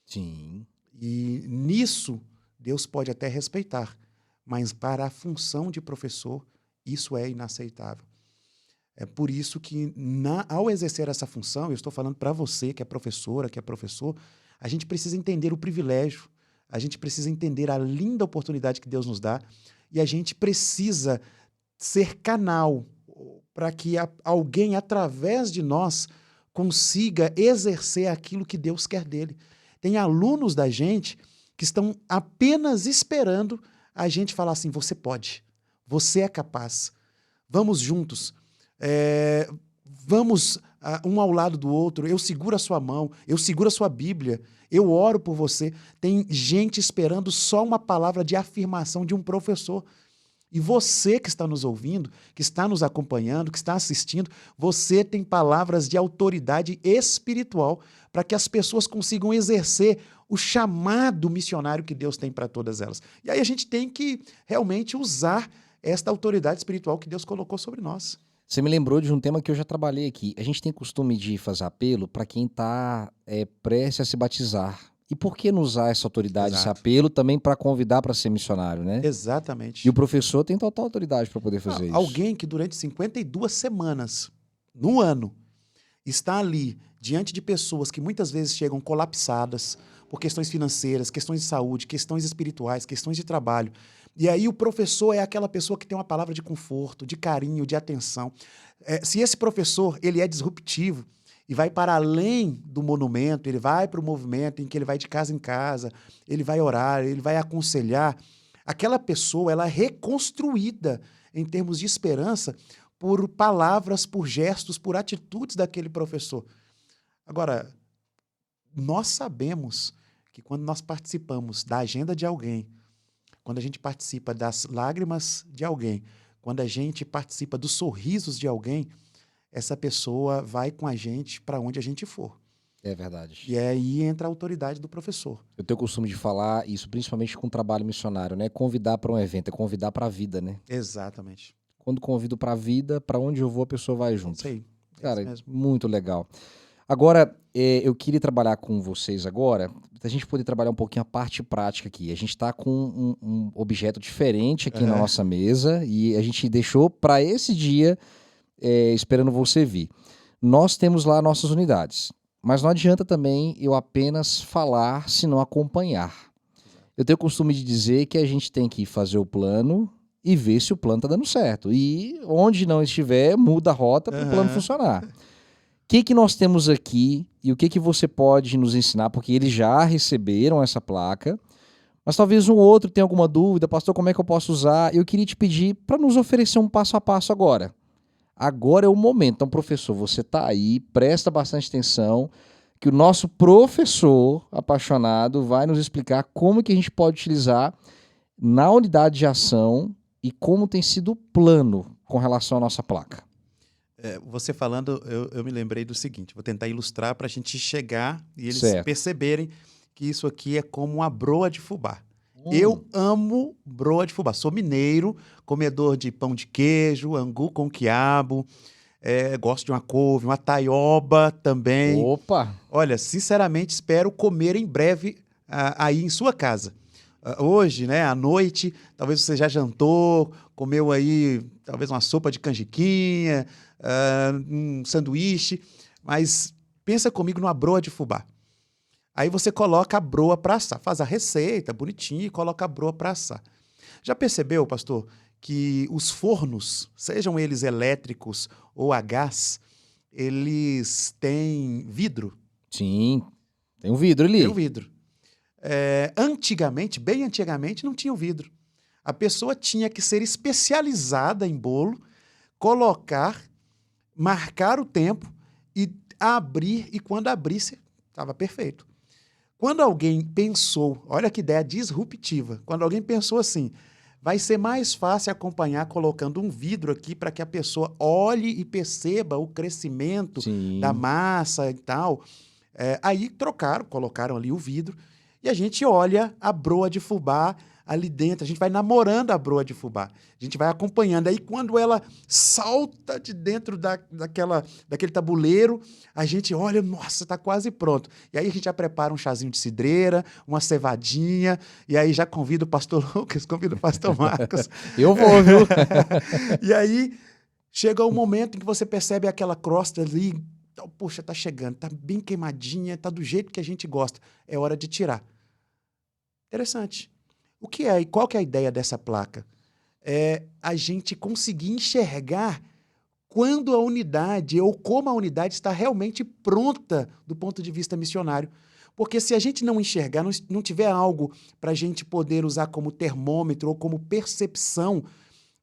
Sim. E nisso, Deus pode até respeitar, mas para a função de professor, isso é inaceitável. É por isso que, ao exercer essa função, eu estou falando para você que é professora, que é professor, a gente precisa entender o privilégio, a gente precisa entender a linda oportunidade que Deus nos dá e a gente precisa ser canal para que alguém, através de nós, consiga exercer aquilo que Deus quer dele. Tem alunos da gente que estão apenas esperando a gente falar assim, você pode, você é capaz, vamos juntos. Vamos um ao lado do outro, eu seguro a sua mão, eu seguro a sua Bíblia, eu oro por você. Tem gente esperando só uma palavra de afirmação de um professor. E você que está nos ouvindo, que está nos acompanhando, que está assistindo, você tem palavras de autoridade espiritual para que as pessoas consigam exercer o chamado missionário que Deus tem para todas elas. E aí a gente tem que realmente usar esta autoridade espiritual que Deus colocou sobre nós. Você me lembrou de um tema que eu já trabalhei aqui. A gente tem costume de fazer apelo para quem está prestes a se batizar. E por que não usar essa autoridade, esse Exato. apelo também para convidar para ser missionário, né? E o Exatamente. professor tem total autoridade para poder fazer isso. Alguém que durante 52 semanas no ano está ali diante de pessoas que muitas vezes chegam colapsadas por questões financeiras, questões de saúde, questões espirituais, questões de trabalho. E aí o professor é aquela pessoa que tem uma palavra de conforto, de carinho, de atenção. Se esse professor ele é disruptivo e vai para além do monumento, ele vai para o movimento em que ele vai de casa em casa, ele vai orar, ele vai aconselhar, aquela pessoa ela é reconstruída em termos de esperança por palavras, por gestos, por atitudes daquele professor. Agora, nós sabemos que quando nós participamos da agenda de alguém, quando a gente participa das lágrimas de alguém, quando a gente participa dos sorrisos de alguém, essa pessoa vai com a gente para onde a gente for. É verdade. E aí entra a autoridade do professor. Eu tenho o costume de falar isso, principalmente com o trabalho missionário, né? Convidar para um evento, é convidar para a vida, né? Exatamente. Quando convido para a vida, para onde eu vou, a pessoa vai junto. Isso aí. Cara, isso mesmo. muito legal. Agora, eu queria trabalhar com vocês agora, a gente poder trabalhar um pouquinho a parte prática aqui. A gente está com um objeto diferente aqui na nossa mesa e a gente deixou para esse dia, esperando você vir. Nós temos lá nossas unidades, mas não adianta também eu apenas falar se não acompanhar. Eu tenho o costume de dizer que a gente tem que fazer o plano e ver se o plano está dando certo. E onde não estiver, muda a rota para o plano funcionar. O que nós temos aqui e o que você pode nos ensinar? Porque eles já receberam essa placa, mas talvez um outro tenha alguma dúvida. Pastor, como é que eu posso usar? Eu queria te pedir para nos oferecer um passo a passo agora. Agora é o momento. Então, professor, você está aí, presta bastante atenção, que o nosso professor apaixonado vai nos explicar como que a gente pode utilizar na unidade de ação e como tem sido o plano com relação à nossa placa. Você falando, eu me lembrei do seguinte, vou tentar ilustrar para a gente chegar e eles Certo. perceberem que isso aqui é como uma broa de fubá. Eu amo broa de fubá, sou mineiro, comedor de pão de queijo, angu com quiabo, gosto de uma couve, uma taioba também. Opa! Olha, sinceramente espero comer em breve aí em sua casa. Hoje, né, à noite, talvez você já jantou, comeu aí talvez uma sopa de canjiquinha, um sanduíche, mas pensa comigo numa broa de fubá. Aí você coloca a broa para assar, faz a receita bonitinho e coloca a broa para assar. Já percebeu, pastor, que os fornos, sejam eles elétricos ou a gás, eles têm vidro? Sim, tem um vidro ali. Tem um vidro. Antigamente, bem antigamente, não tinha o vidro. A pessoa tinha que ser especializada em bolo, colocar, marcar o tempo e abrir, e quando abrisse, estava perfeito. Quando alguém pensou, olha que ideia disruptiva, quando alguém pensou assim, vai ser mais fácil acompanhar colocando um vidro aqui para que a pessoa olhe e perceba o crescimento da massa e tal. Aí colocaram ali o vidro, e a gente olha a broa de fubá ali dentro, a gente vai namorando a broa de fubá, a gente vai acompanhando. Aí quando ela salta de dentro daquele tabuleiro, a gente olha, nossa, está quase pronto. E aí a gente já prepara um chazinho de cidreira, uma cevadinha, e aí já convido o pastor Lucas, convido o pastor Marcos. Eu vou, viu? E aí chega o momento em que você percebe aquela crosta ali, poxa, tá chegando, tá bem queimadinha, tá do jeito que a gente gosta. É hora de tirar. Interessante. O que é e qual que é a ideia dessa placa? É a gente conseguir enxergar quando a unidade ou como a unidade está realmente pronta do ponto de vista missionário. Porque se a gente não enxergar, não tiver algo para a gente poder usar como termômetro ou como percepção,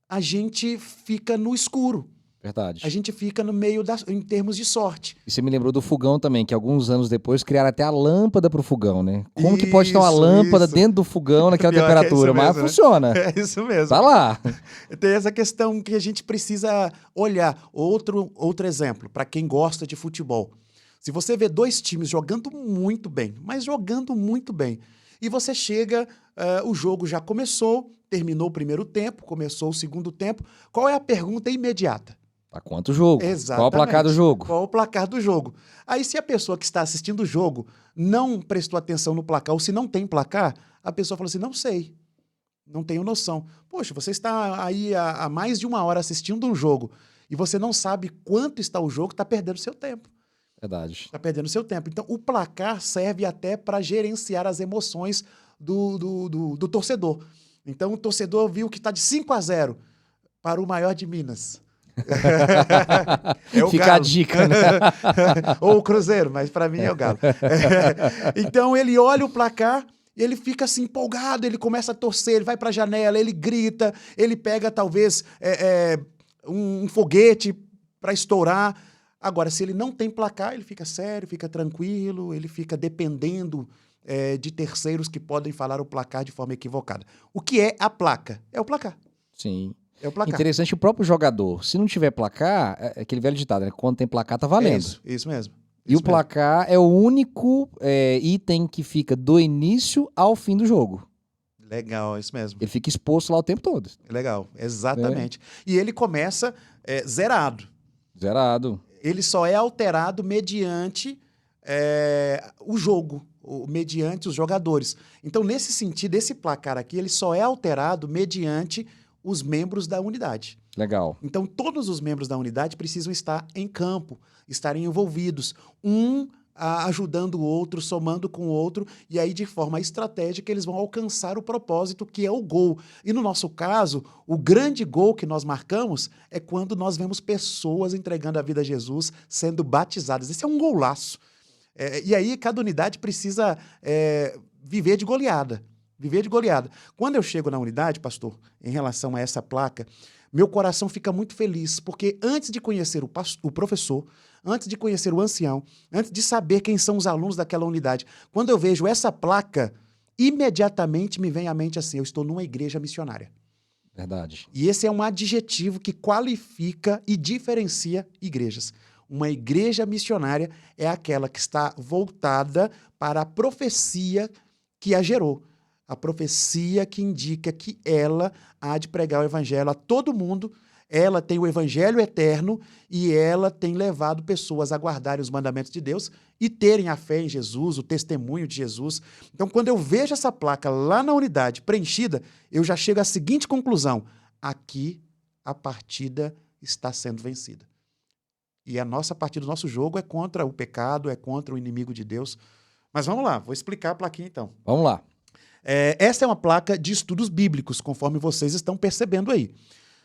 a gente fica no escuro. Verdade. A gente fica no meio em termos de sorte. E você me lembrou do fogão também, que alguns anos depois criaram até a lâmpada pro fogão, né? Como que pode ter uma lâmpada dentro do fogão naquela temperatura? Mas funciona. É isso mesmo. Tá lá. Tem essa questão que a gente precisa olhar. Outro exemplo, para quem gosta de futebol. Se você vê dois times jogando muito bem, mas jogando muito bem, e você chega, o jogo já começou, terminou o primeiro tempo, começou o segundo tempo, qual é a pergunta imediata? Tá quanto o jogo? Exatamente. Qual o placar do jogo? Qual o placar do jogo? Aí, se a pessoa que está assistindo o jogo não prestou atenção no placar, ou se não tem placar, a pessoa fala assim, não sei, não tenho noção. Poxa, você está aí há mais de 1 hora assistindo um jogo e você não sabe quanto está o jogo, está perdendo seu tempo. Verdade. Está perdendo seu tempo. Então, o placar serve até para gerenciar as emoções do torcedor. Então, o torcedor viu que está de 5-0 para o maior de Minas. É o Fica Galo. A dica, né? Ou o Cruzeiro, mas para mim é o Galo. Então ele olha o placar e ele fica assim empolgado, ele começa a torcer, ele vai para a janela, ele grita, ele pega talvez um foguete para estourar. Agora, se ele não tem placar, ele fica sério, fica tranquilo, ele fica dependendo de terceiros que podem falar o placar de forma equivocada. O que é a placa? É o placar. Sim. É o placar. Interessante, o próprio jogador, se não tiver placar, é aquele velho ditado, né? Quando tem placar, tá valendo. Isso mesmo. E o placar é o único item que fica do início ao fim do jogo. Legal, isso mesmo. Ele fica exposto lá o tempo todo. Legal, exatamente. E ele começa zerado. Zerado. Ele só é alterado mediante o jogo, mediante os jogadores. Então, nesse sentido, esse placar aqui, ele só é alterado mediante os membros da unidade. Legal. Então, todos os membros da unidade precisam estar em campo, estarem envolvidos. Ajudando o outro, somando com o outro, e aí, de forma estratégica, eles vão alcançar o propósito, que é o gol. E no nosso caso, o grande gol que nós marcamos é quando nós vemos pessoas entregando a vida a Jesus, sendo batizadas. Esse é um golaço. E aí, cada unidade precisa viver de goleada. Viver de goleada. Quando eu chego na unidade, pastor, em relação a essa placa, meu coração fica muito feliz, porque antes de conhecer o professor, antes de conhecer o ancião, antes de saber quem são os alunos daquela unidade, quando eu vejo essa placa, imediatamente me vem à mente assim, eu estou numa igreja missionária. Verdade. E esse é um adjetivo que qualifica e diferencia igrejas. Uma igreja missionária é aquela que está voltada para a profecia que a gerou. A profecia que indica que ela há de pregar o evangelho a todo mundo, ela tem o evangelho eterno e ela tem levado pessoas a guardarem os mandamentos de Deus e terem a fé em Jesus, o testemunho de Jesus. Então, quando eu vejo essa placa lá na unidade preenchida, eu já chego à seguinte conclusão: aqui a partida está sendo vencida. E a nossa partida, o nosso jogo é contra o pecado, é contra o inimigo de Deus. Mas vamos lá, vou explicar a plaquinha então. Vamos lá. Essa é uma placa de estudos bíblicos, conforme vocês estão percebendo aí.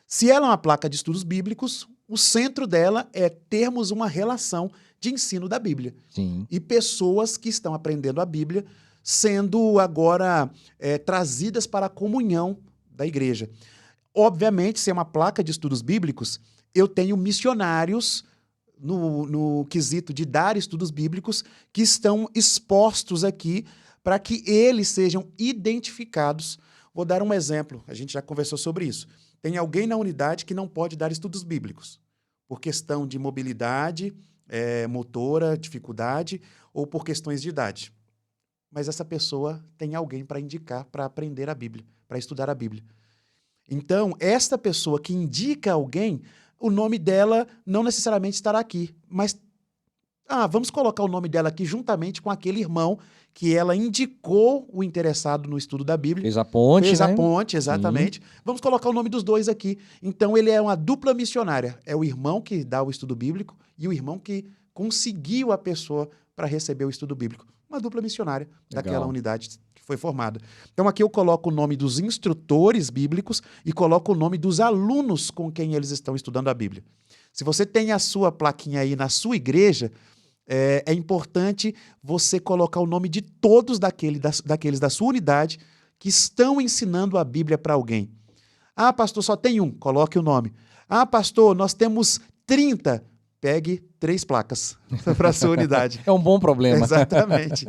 Se ela é uma placa de estudos bíblicos, o centro dela é termos uma relação de ensino da Bíblia. Sim. E pessoas que estão aprendendo a Bíblia sendo agora trazidas para a comunhão da igreja. Obviamente, se é uma placa de estudos bíblicos, eu tenho missionários no quesito de dar estudos bíblicos que estão expostos aqui para que eles sejam identificados. Vou dar um exemplo, a gente já conversou sobre isso. Tem alguém na unidade que não pode dar estudos bíblicos, por questão de mobilidade, motora, dificuldade, ou por questões de idade. Mas essa pessoa tem alguém para indicar, para aprender a Bíblia, para estudar a Bíblia. Então, esta pessoa que indica alguém, o nome dela não necessariamente estará aqui, mas vamos colocar o nome dela aqui juntamente com aquele irmão que ela indicou o interessado no estudo da Bíblia. Fez a ponte, Fez a né? ponte, exatamente. Sim. Vamos colocar o nome dos dois aqui. Então, ele é uma dupla missionária. É o irmão que dá o estudo bíblico e o irmão que conseguiu a pessoa para receber o estudo bíblico. Uma dupla missionária daquela unidade que foi formada. Então, aqui eu coloco o nome dos instrutores bíblicos e coloco o nome dos alunos com quem eles estão estudando a Bíblia. Se você tem a sua plaquinha aí na sua igreja, é importante você colocar o nome de todos daqueles da sua unidade que estão ensinando a Bíblia para alguém. Pastor, só tem um. Coloque o nome. Pastor, nós temos 30. Pegue 3 placas para a sua unidade. É um bom problema. Exatamente.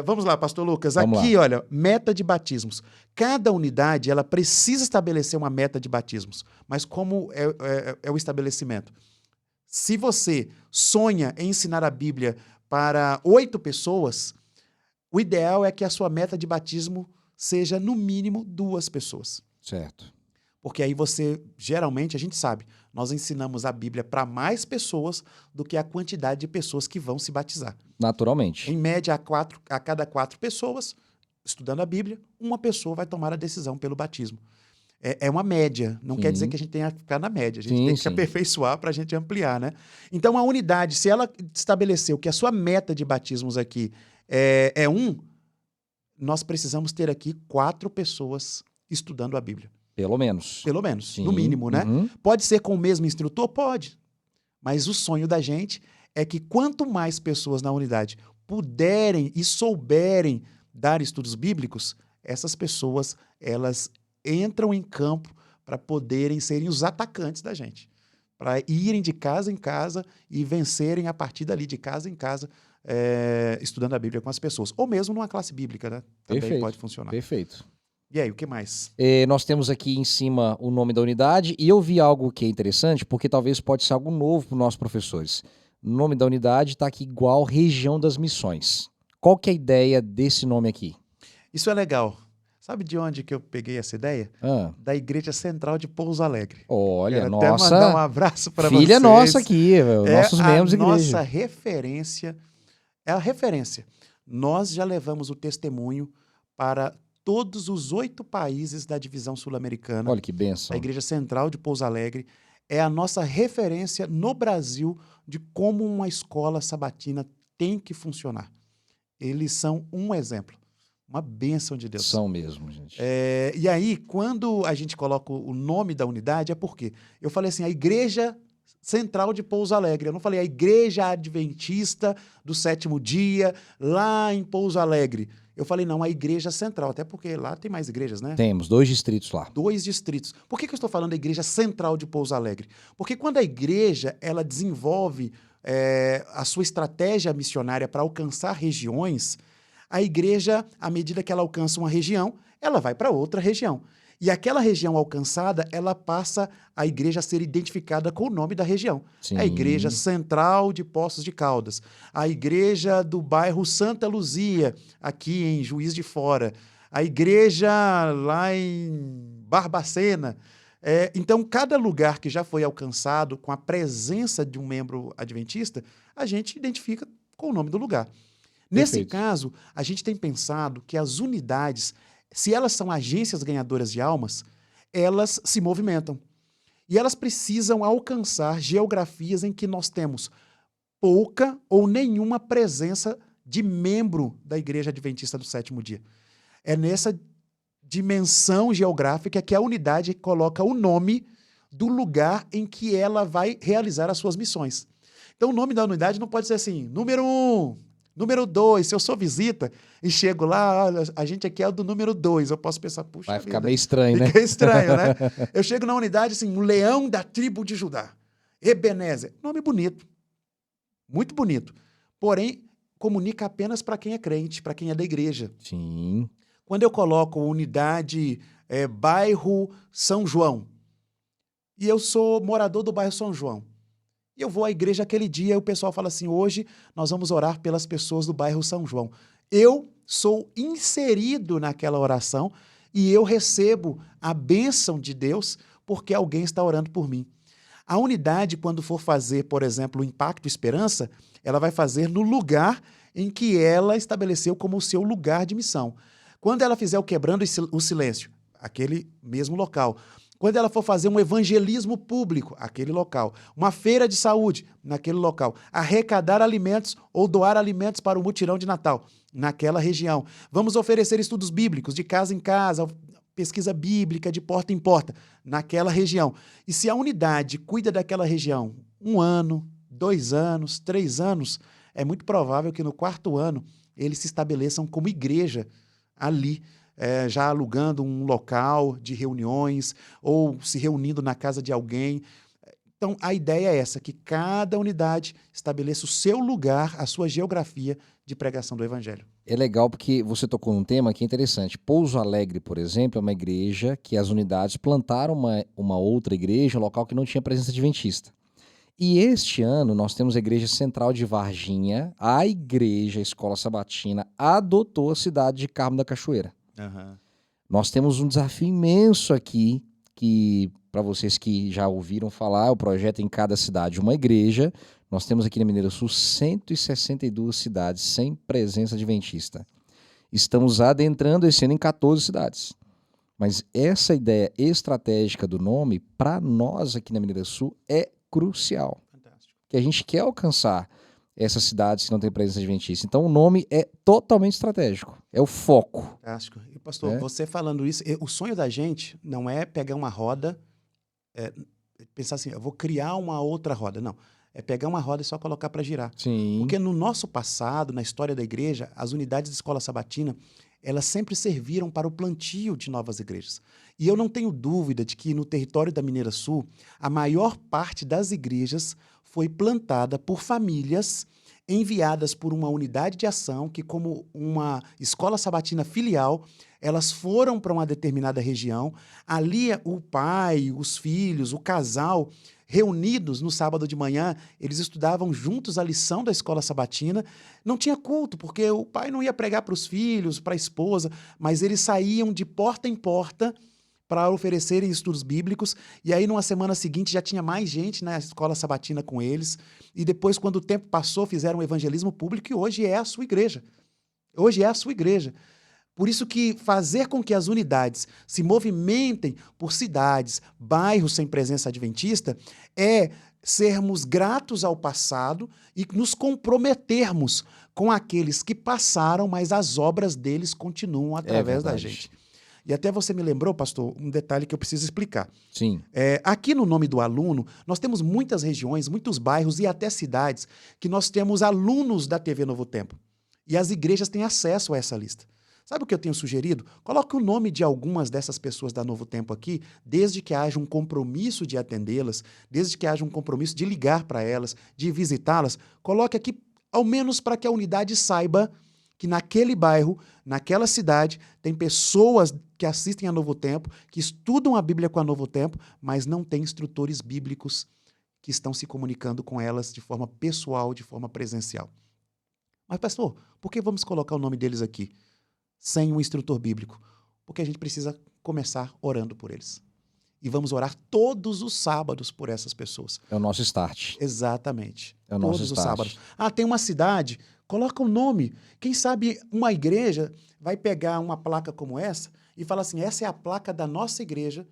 Vamos lá, pastor Lucas. Vamos aqui, lá. Olha, meta de batismos. Cada unidade ela precisa estabelecer uma meta de batismos. Mas como é o estabelecimento? Se você sonha em ensinar a Bíblia para 8 pessoas, o ideal é que a sua meta de batismo seja, no mínimo, 2 pessoas. Certo. Porque aí geralmente, a gente sabe, nós ensinamos a Bíblia para mais pessoas do que a quantidade de pessoas que vão se batizar. Naturalmente. Em média, a cada 4 pessoas estudando a Bíblia, uma pessoa vai tomar a decisão pelo batismo. É uma média, não quer dizer que a gente tenha que ficar na média, a gente tem que se aperfeiçoar para a gente ampliar, né? Então, a unidade, se ela estabeleceu que a sua meta de batismos aqui é 1, nós precisamos ter aqui 4 pessoas estudando a Bíblia. Pelo menos. Pelo menos, Sim. No mínimo, né? Uhum. Pode ser com o mesmo instrutor? Pode. Mas o sonho da gente é que quanto mais pessoas na unidade puderem e souberem dar estudos bíblicos, essas pessoas, elas entram em campo para poderem serem os atacantes da gente, para irem de casa em casa e vencerem a partir dali, de casa em casa, estudando a Bíblia com as pessoas. Ou mesmo numa classe bíblica, né? Também Perfeito, pode funcionar. Perfeito. E aí, o que mais? Nós temos aqui em cima o nome da unidade e eu vi algo que é interessante, porque talvez pode ser algo novo para os nossos professores. O nome da unidade está aqui igual Região das Missões. Qual que é a ideia desse nome aqui? Isso é legal. Sabe de onde que eu peguei essa ideia? Da Igreja Central de Pouso Alegre. Olha, Quero nossa, até mandar um abraço para vocês. Filha nossa aqui, nossos membros da igreja. Nossa referência, é a referência. Nós já levamos o testemunho para todos os 8 países da divisão sul-americana. Olha que bênção. A Igreja Central de Pouso Alegre é a nossa referência no Brasil de como uma escola sabatina tem que funcionar. Eles são um exemplo, uma bênção de Deus. São mesmo, gente. E aí, quando a gente coloca o nome da unidade, é porque eu falei assim, a Igreja Central de Pouso Alegre. Eu não falei a Igreja Adventista do Sétimo Dia, lá em Pouso Alegre. Eu falei, não, a Igreja Central, até porque lá tem mais igrejas, né? Temos 2 distritos lá. 2 distritos. Por que eu estou falando da Igreja Central de Pouso Alegre? Porque quando a igreja ela desenvolve a sua estratégia missionária para alcançar regiões, a igreja, à medida que ela alcança uma região, ela vai para outra região. E aquela região alcançada, ela passa a igreja a ser identificada com o nome da região. Sim. A Igreja Central de Poços de Caldas, a igreja do bairro Santa Luzia, aqui em Juiz de Fora, a igreja lá em Barbacena. Então, cada lugar que já foi alcançado com a presença de um membro adventista, a gente identifica com o nome do lugar. Nesse caso, a gente tem pensado que as unidades, se elas são agências ganhadoras de almas, elas se movimentam. E elas precisam alcançar geografias em que nós temos pouca ou nenhuma presença de membro da Igreja Adventista do Sétimo Dia. É nessa dimensão geográfica que a unidade coloca o nome do lugar em que ela vai realizar as suas missões. Então, o nome da unidade não pode ser assim, número 1, número 2, se eu sou visita e chego lá, olha, a gente aqui é o do número 2, eu posso pensar, puxa vai ficar vida, meio estranho, né? Fica estranho, né? Eu chego na unidade assim, o leão da tribo de Judá, Ebenezer, nome bonito, muito bonito, porém, comunica apenas para quem é crente, para quem é da igreja. Sim. Quando eu coloco unidade, bairro São João, e eu sou morador do bairro São João, e eu vou à igreja aquele dia e o pessoal fala assim, hoje nós vamos orar pelas pessoas do bairro São João. Eu sou inserido naquela oração e eu recebo a bênção de Deus porque alguém está orando por mim. A unidade, quando for fazer, por exemplo, o Impacto Esperança, ela vai fazer no lugar em que ela estabeleceu como o seu lugar de missão. Quando ela fizer o Quebrando o Silêncio, aquele mesmo local. Quando ela for fazer um evangelismo público, aquele local. Uma feira de saúde, naquele local. Arrecadar alimentos ou doar alimentos para o mutirão de Natal, naquela região. Vamos oferecer estudos bíblicos de casa em casa, pesquisa bíblica de porta em porta, naquela região. E se a unidade cuida daquela região 1 ano, 2 anos, 3 anos, é muito provável que no 4º ano eles se estabeleçam como igreja ali, já alugando um local de reuniões ou se reunindo na casa de alguém. Então, a ideia é essa, que cada unidade estabeleça o seu lugar, a sua geografia de pregação do evangelho. É legal porque você tocou num tema que é interessante. Pouso Alegre, por exemplo, é uma igreja que as unidades plantaram uma outra igreja, um local que não tinha presença adventista. E este ano nós temos a Igreja Central de Varginha, a igreja, a Escola Sabatina, adotou a cidade de Carmo da Cachoeira. Uhum. Nós temos um desafio imenso aqui, que para vocês que já ouviram falar, o projeto em cada cidade uma igreja. Nós temos aqui na Mineira Sul 162 cidades sem presença adventista. Estamos adentrando esse ano em 14 cidades. Mas essa ideia estratégica do nome, para nós aqui na Mineira Sul, é crucial. Fantástico. Que a gente quer alcançar essas cidades que não têm presença adventista. Então o nome é totalmente estratégico, é o foco. Fantástico. E pastor, você falando isso, o sonho da gente não é pegar uma roda, pensar assim, eu vou criar uma outra roda. Não. é pegar uma roda e só colocar para girar. Sim. Porque no nosso passado, na história da igreja, as unidades de escola sabatina, elas sempre serviram para o plantio de novas igrejas. E eu não tenho dúvida de que no território da Mineira Sul, a maior parte das igrejas foi plantada por famílias enviadas por uma unidade de ação que, como uma escola sabatina filial, elas foram para uma determinada região. Ali, o pai, os filhos, o casal, reunidos no sábado de manhã, eles estudavam juntos a lição da escola sabatina. Não tinha culto, porque o pai não ia pregar para os filhos, para a esposa, mas eles saíam de porta em porta para oferecerem estudos bíblicos, e aí numa semana seguinte já tinha mais gente na escola sabatina com eles, e depois, quando o tempo passou, fizeram um evangelismo público, e hoje é a sua igreja. Hoje é a sua igreja. Por isso que fazer com que as unidades se movimentem por cidades, bairros sem presença adventista, é sermos gratos ao passado e nos comprometermos com aqueles que passaram, mas as obras deles continuam através da gente. E até você me lembrou, pastor, um detalhe que eu preciso explicar. Sim. Aqui no Nome do Aluno, nós temos muitas regiões, muitos bairros e até cidades que nós temos alunos da TV Novo Tempo. E as igrejas têm acesso a essa lista. Sabe o que eu tenho sugerido? Coloque o nome de algumas dessas pessoas da Novo Tempo aqui, desde que haja um compromisso de atendê-las, desde que haja um compromisso de ligar para elas, de visitá-las. Coloque aqui, ao menos para que a unidade saiba que naquele bairro, naquela cidade, tem pessoas que assistem a Novo Tempo, que estudam a Bíblia com a Novo Tempo, mas não tem instrutores bíblicos que estão se comunicando com elas de forma pessoal, de forma presencial. Mas, pastor, por que vamos colocar o nome deles aqui, sem um instrutor bíblico? Porque a gente precisa começar orando por eles. E vamos orar todos os sábados por essas pessoas. É o nosso start. Exatamente. É o nosso todos os start. sábados. Tem uma cidade, coloca o nome. Quem sabe uma igreja vai pegar uma placa como essa e falar assim, essa é a placa da nossa igreja,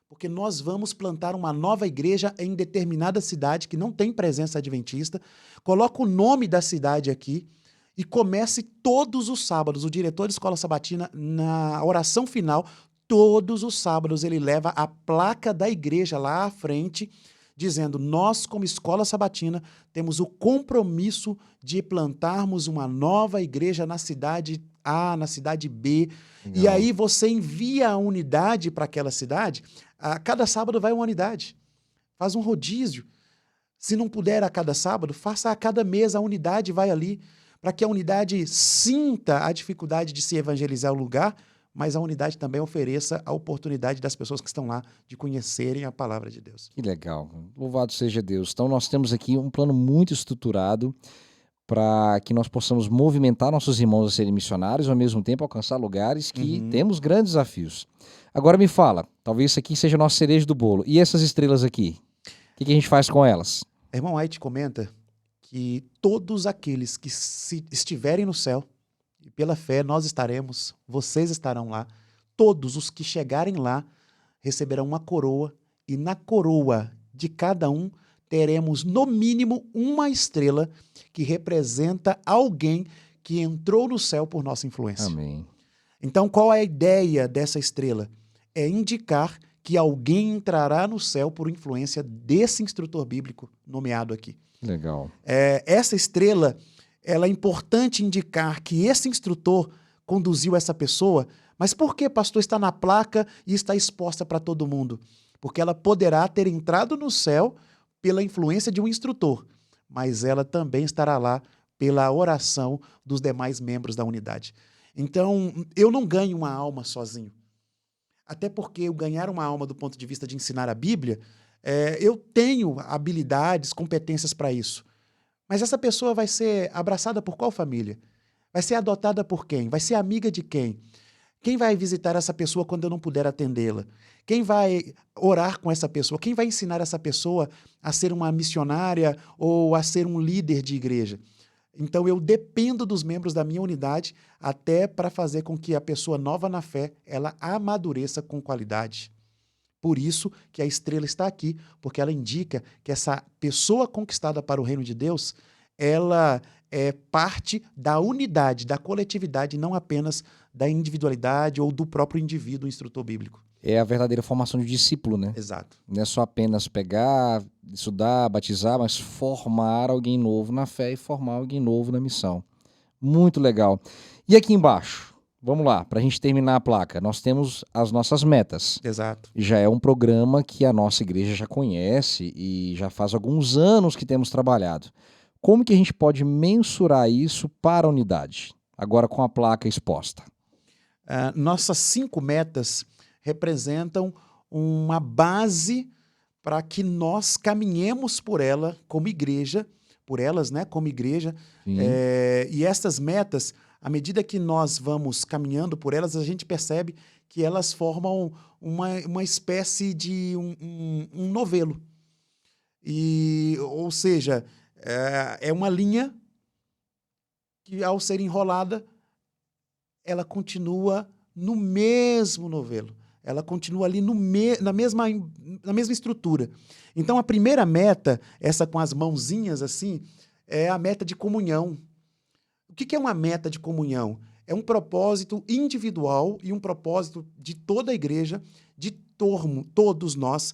porque nós vamos plantar uma nova igreja em determinada cidade que não tem presença adventista. Coloca o nome da cidade aqui e comece todos os sábados. O diretor de escola sabatina, na oração final, todos os sábados ele leva a placa da igreja lá à frente, dizendo, nós como escola sabatina temos o compromisso de plantarmos uma nova igreja na cidade A, na cidade B. Legal. E aí você envia a unidade para aquela cidade, a cada sábado vai uma unidade. Faz um rodízio. Se não puder a cada sábado, faça a cada mês, a unidade vai ali, para que a unidade sinta a dificuldade de se evangelizar o lugar, mas a unidade também ofereça a oportunidade das pessoas que estão lá de conhecerem a palavra de Deus. Que legal. Louvado seja Deus. Então, nós temos aqui um plano muito estruturado para que nós possamos movimentar nossos irmãos a serem missionários, ao mesmo tempo alcançar lugares que temos grandes desafios. Agora me fala, talvez isso aqui seja a nossa cereja do bolo. E essas estrelas aqui? O que a gente faz com elas? Irmão White comenta que todos aqueles que estiverem no céu, e pela fé nós estaremos, vocês estarão lá, todos os que chegarem lá receberão uma coroa, e na coroa de cada um teremos no mínimo uma estrela que representa alguém que entrou no céu por nossa influência. Amém. Então, qual é a ideia dessa estrela? É indicar que alguém entrará no céu por influência desse instrutor bíblico nomeado aqui. Legal. Essa estrela, ela é importante indicar que esse instrutor conduziu essa pessoa, mas por que, pastor, está na placa e está exposta para todo mundo? Porque ela poderá ter entrado no céu pela influência de um instrutor, mas ela também estará lá pela oração dos demais membros da unidade. Então, eu não ganho uma alma sozinho. Até porque eu ganhar uma alma do ponto de vista de ensinar a Bíblia, eu tenho habilidades, competências para isso. Mas essa pessoa vai ser abraçada por qual família? Vai ser adotada por quem? Vai ser amiga de quem? Quem vai visitar essa pessoa quando eu não puder atendê-la? Quem vai orar com essa pessoa? Quem vai ensinar essa pessoa a ser uma missionária ou a ser um líder de igreja? Então, eu dependo dos membros da minha unidade até para fazer com que a pessoa nova na fé, ela amadureça com qualidade. Por isso que a estrela está aqui, porque ela indica que essa pessoa conquistada para o reino de Deus, ela é parte da unidade, da coletividade, não apenas da individualidade ou do próprio indivíduo instrutor bíblico. É a verdadeira formação de discípulo, né? Exato. Não é só apenas pegar, estudar, batizar, mas formar alguém novo na fé e formar alguém novo na missão. Muito legal. E aqui embaixo, vamos lá, para a gente terminar a placa, nós temos as nossas metas. Exato. Já é um programa que a nossa igreja já conhece e já faz alguns anos que temos trabalhado. Como que a gente pode mensurar isso para a unidade? Agora com a placa exposta. Nossas 5 metas representam uma base para que nós caminhemos por ela como igreja, por elas, né, como igreja. Sim. E essas metas, à medida que nós vamos caminhando por elas, a gente percebe que elas formam uma espécie de um novelo. Ou seja, é uma linha que, ao ser enrolada, ela continua no mesmo novelo. Ela continua ali na mesma estrutura. Então, a primeira meta, essa com as mãozinhas assim, é a meta de comunhão. O que é uma meta de comunhão? É um propósito individual e um propósito de toda a igreja, de todos nós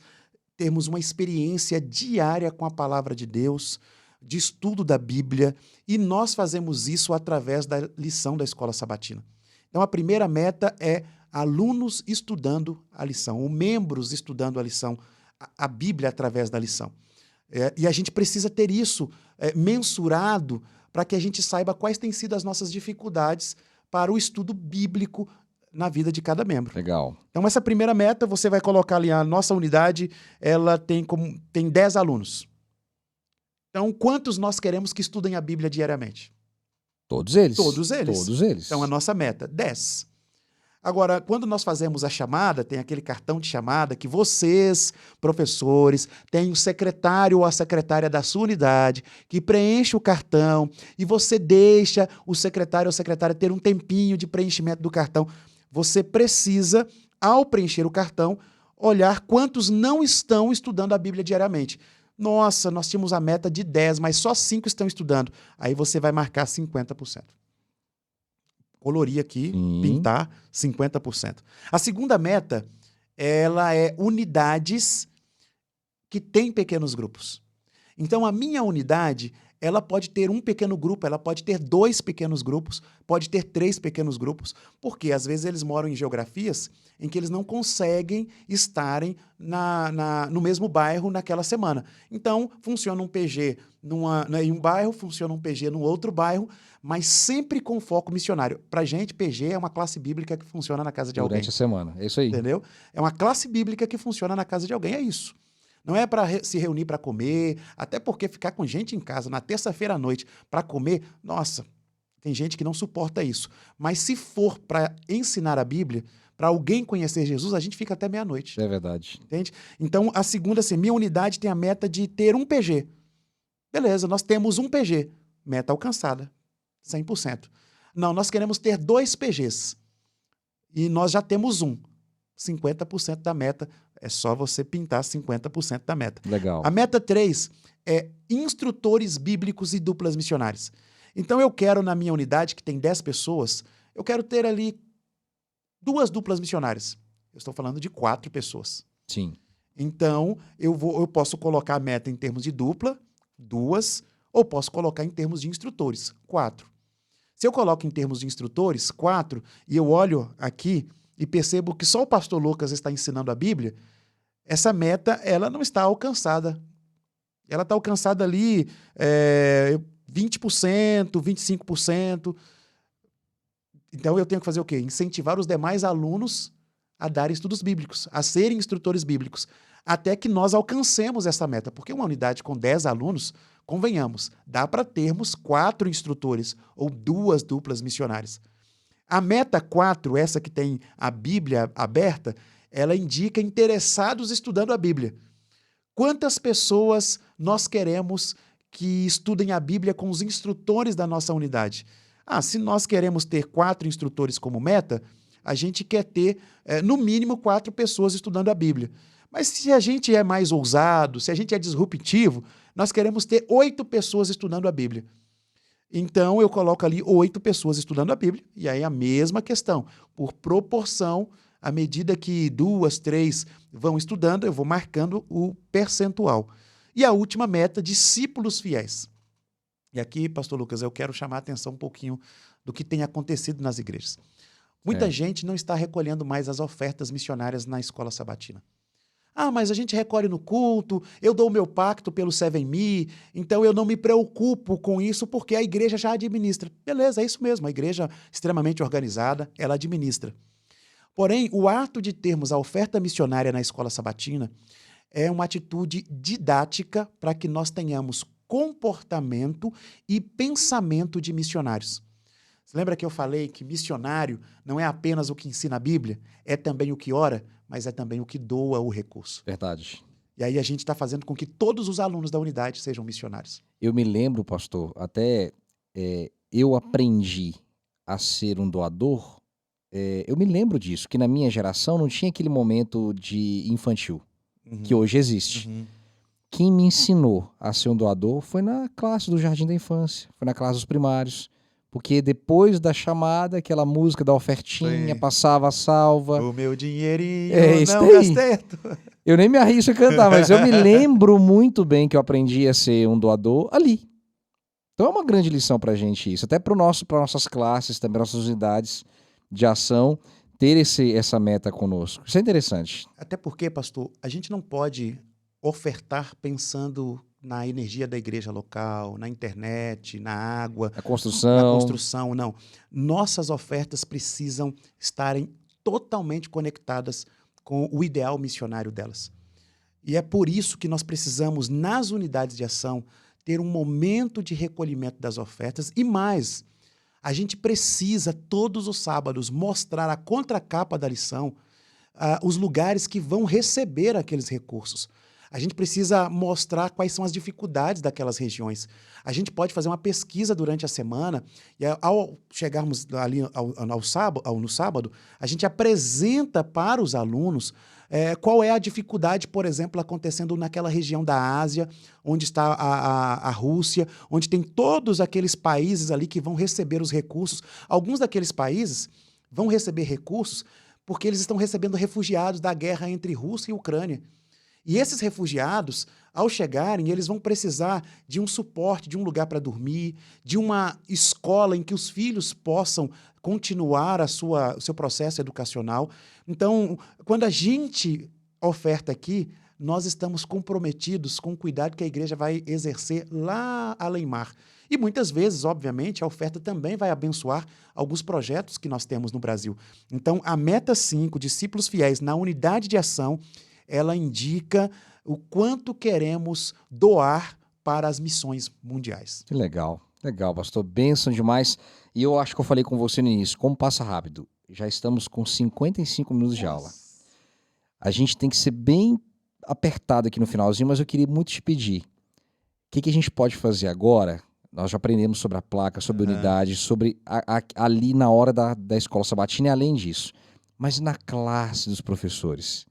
termos uma experiência diária com a palavra de Deus, de estudo da Bíblia, e nós fazemos isso através da lição da Escola Sabatina. Então, a primeira meta é alunos estudando a lição, ou membros estudando a lição, a Bíblia através da lição. E a gente precisa ter isso mensurado para que a gente saiba quais têm sido as nossas dificuldades para o estudo bíblico na vida de cada membro. Legal. Então, essa primeira meta, você vai colocar ali, a nossa unidade, ela tem 10 alunos. Então, quantos nós queremos que estudem a Bíblia diariamente? Todos eles. Todos eles. Todos eles. Então, a nossa meta, 10. Agora, quando nós fazemos a chamada, tem aquele cartão de chamada que vocês, professores, têm o secretário ou a secretária da sua unidade que preenche o cartão e você deixa o secretário ou a secretária ter um tempinho de preenchimento do cartão. Você precisa, ao preencher o cartão, olhar quantos não estão estudando a Bíblia diariamente. Nossa, nós tínhamos a meta de 10, mas só 5 estão estudando. Aí você vai marcar 50%. Colorir aqui, pintar 50%. A segunda meta, ela é unidades que têm pequenos grupos. Então, a minha unidade, ela pode ter um pequeno grupo, ela pode ter 2 pequenos grupos, pode ter 3 pequenos grupos, porque às vezes eles moram em geografias em que eles não conseguem estarem no mesmo bairro naquela semana. Então, funciona um PG em um bairro, funciona um PG no outro bairro, mas sempre com foco missionário. Pra gente, PG é uma classe bíblica que funciona na casa de alguém. Durante a semana, é isso aí. Entendeu? É uma classe bíblica que funciona na casa de alguém, é isso. Não é para se reunir para comer, até porque ficar com gente em casa na terça-feira à noite para comer, nossa, tem gente que não suporta isso. Mas se for para ensinar a Bíblia, para alguém conhecer Jesus, a gente fica até meia-noite. É verdade. Entende? Então, a segunda, assim, minha unidade tem a meta de ter um PG. Beleza, nós temos um PG. Meta alcançada, 100%. Não, nós queremos ter 2 PGs. E nós já temos um. 50% da meta. É só você pintar 50% da meta. Legal. A meta 3 é instrutores bíblicos e duplas missionárias. Então, eu quero, na minha unidade, que tem 10 pessoas, eu quero ter ali 2 duplas missionárias. Eu estou falando de 4 pessoas. Sim. Então, eu posso colocar a meta em termos de dupla, 2, ou posso colocar em termos de instrutores, 4. Se eu coloco em termos de instrutores, 4, e eu olho aqui e percebo que só o pastor Lucas está ensinando a Bíblia, essa meta, ela não está alcançada. Ela está alcançada ali 20%, 25%. Então, eu tenho que fazer o quê? Incentivar os demais alunos a darem estudos bíblicos, a serem instrutores bíblicos, até que nós alcancemos essa meta. Porque uma unidade com 10 alunos, convenhamos, dá para termos 4 instrutores ou 2 duplas missionárias. A meta 4, essa que tem a Bíblia aberta, ela indica interessados estudando a Bíblia. Quantas pessoas nós queremos que estudem a Bíblia com os instrutores da nossa unidade? Se nós queremos ter 4 instrutores como meta, a gente quer ter, no mínimo, 4 pessoas estudando a Bíblia. Mas se a gente é mais ousado, se a gente é disruptivo, nós queremos ter 8 pessoas estudando a Bíblia. Então, eu coloco ali 8 pessoas estudando a Bíblia, e aí a mesma questão. Por proporção, À medida que 2, 3 vão estudando, eu vou marcando o percentual. E a última meta, discípulos fiéis. E aqui, pastor Lucas, eu quero chamar a atenção um pouquinho do que tem acontecido nas igrejas. Muita gente não está recolhendo mais as ofertas missionárias na escola sabatina. Ah, mas a gente recolhe no culto, eu dou o meu pacto pelo 7Me, então eu não me preocupo com isso porque a igreja já administra. Beleza, é isso mesmo, a igreja extremamente organizada, ela administra. Porém, o ato de termos a oferta missionária na escola sabatina é uma atitude didática para que nós tenhamos comportamento e pensamento de missionários. Você lembra que eu falei que missionário não é apenas o que ensina a Bíblia, é também o que ora, mas é também o que doa o recurso. Verdade. E aí a gente está fazendo com que todos os alunos da unidade sejam missionários. Eu me lembro, pastor, até eu aprendi a ser um doador, eu me lembro disso, que na minha geração não tinha aquele momento de infantil, que hoje existe. Quem me ensinou a ser um doador foi na classe do Jardim da Infância, foi na classe dos primários. Porque depois da chamada, aquela música da ofertinha, passava a salva. O meu dinheirinho isso não daí. gastei. Eu nem me arrisco a cantar, mas eu me lembro muito bem que eu aprendi a ser um doador ali. Então é uma grande lição pra gente isso. Até para nossas classes, também nossas unidades de ação, ter essa meta conosco. Isso é interessante. Até porque, pastor, a gente não pode ofertar pensando na energia da igreja local, na internet, na água, A construção. na construção, não. Nossas ofertas precisam estarem totalmente conectadas com o ideal missionário delas. E é por isso que nós precisamos, nas unidades de ação, ter um momento de recolhimento das ofertas e mais, a gente precisa, todos os sábados, mostrar a contracapa da lição, os lugares que vão receber aqueles recursos. A gente precisa mostrar quais são as dificuldades daquelas regiões. A gente pode fazer uma pesquisa durante a semana e ao chegarmos ali no sábado, a gente apresenta para os alunos qual é a dificuldade, por exemplo, acontecendo naquela região da Ásia, onde está a Rússia, onde tem todos aqueles países ali que vão receber os recursos. Alguns daqueles países vão receber recursos porque eles estão recebendo refugiados da guerra entre Rússia e Ucrânia. E esses refugiados, ao chegarem, eles vão precisar de um suporte, de um lugar para dormir, de uma escola em que os filhos possam continuar o seu processo educacional. Então, quando a gente oferta aqui, nós estamos comprometidos com o cuidado que a igreja vai exercer lá além mar. E muitas vezes, obviamente, a oferta também vai abençoar alguns projetos que nós temos no Brasil. Então, a meta 5, discípulos fiéis na unidade de ação, ela indica o quanto queremos doar para as missões mundiais. Que legal, pastor. Bênção demais. E eu acho que eu falei com você no início, como passa rápido. Já estamos com 55 minutos de aula. A gente tem que ser bem apertado aqui no finalzinho, mas eu queria muito te pedir. O que a gente pode fazer agora? Nós já aprendemos sobre a placa, sobre a unidade, sobre ali na hora da escola sabatina e além disso. Mas na classe dos professores?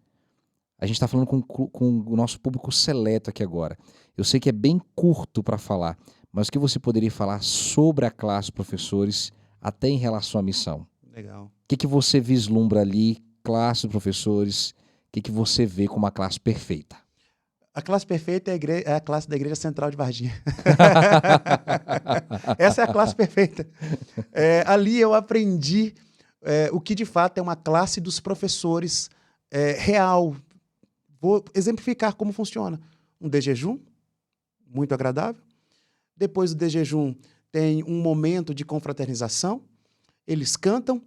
A gente está falando com o nosso público seleto aqui agora. Eu sei que é bem curto para falar, mas o que você poderia falar sobre a classe de professores até em relação à missão? Legal. O que você vislumbra ali, classe de professores, o que você vê como a classe perfeita? A classe perfeita é a classe da Igreja Central de Varginha. Essa é a classe perfeita. Ali eu aprendi o que de fato é uma classe dos professores real. Vou exemplificar como funciona. Um de jejum, muito agradável. Depois do de jejum tem um momento de confraternização. Eles cantam.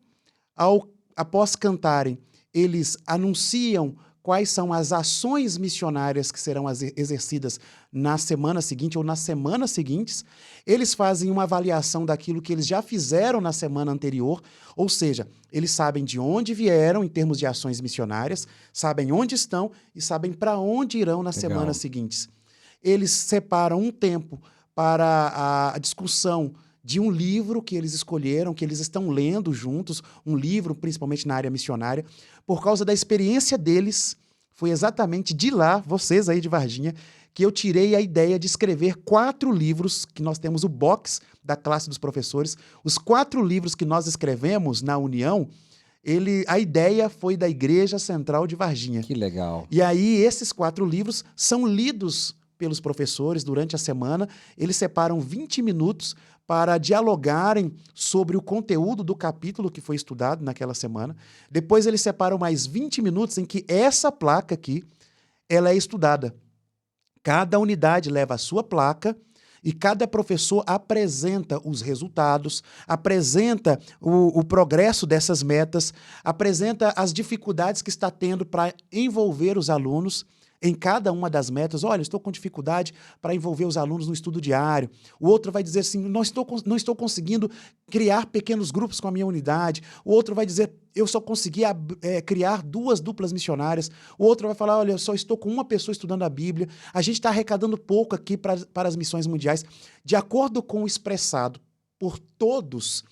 Após cantarem, eles anunciam quais são as ações missionárias que serão exercidas na semana seguinte ou nas semanas seguintes. Eles fazem uma avaliação daquilo que eles já fizeram na semana anterior, ou seja, eles sabem de onde vieram em termos de ações missionárias, sabem onde estão e sabem para onde irão nas semanas seguintes. Eles separam um tempo para a discussão de um livro que eles escolheram, que eles estão lendo juntos, um livro principalmente na área missionária, por causa da experiência deles. Foi exatamente de lá, vocês aí de Varginha, que eu tirei a ideia de escrever 4 livros, que nós temos o box da classe dos professores. Os 4 livros que nós escrevemos na União, A ideia foi da Igreja Central de Varginha. Que legal. E aí, esses 4 livros são lidos pelos professores durante a semana. Eles separam 20 minutos para dialogarem sobre o conteúdo do capítulo que foi estudado naquela semana. Depois, eles separam mais 20 minutos em que essa placa aqui, ela é estudada. Cada unidade leva a sua placa e cada professor apresenta os resultados, apresenta o progresso dessas metas, apresenta as dificuldades que está tendo para envolver os alunos em cada uma das metas. Olha, estou com dificuldade para envolver os alunos no estudo diário. O outro vai dizer assim, não estou conseguindo criar pequenos grupos com a minha unidade. O outro vai dizer, eu só consegui criar 2 duplas missionárias. O outro vai falar, olha, eu só estou com uma pessoa estudando a Bíblia. A gente está arrecadando pouco aqui para as missões mundiais. De acordo com o expressado por todos,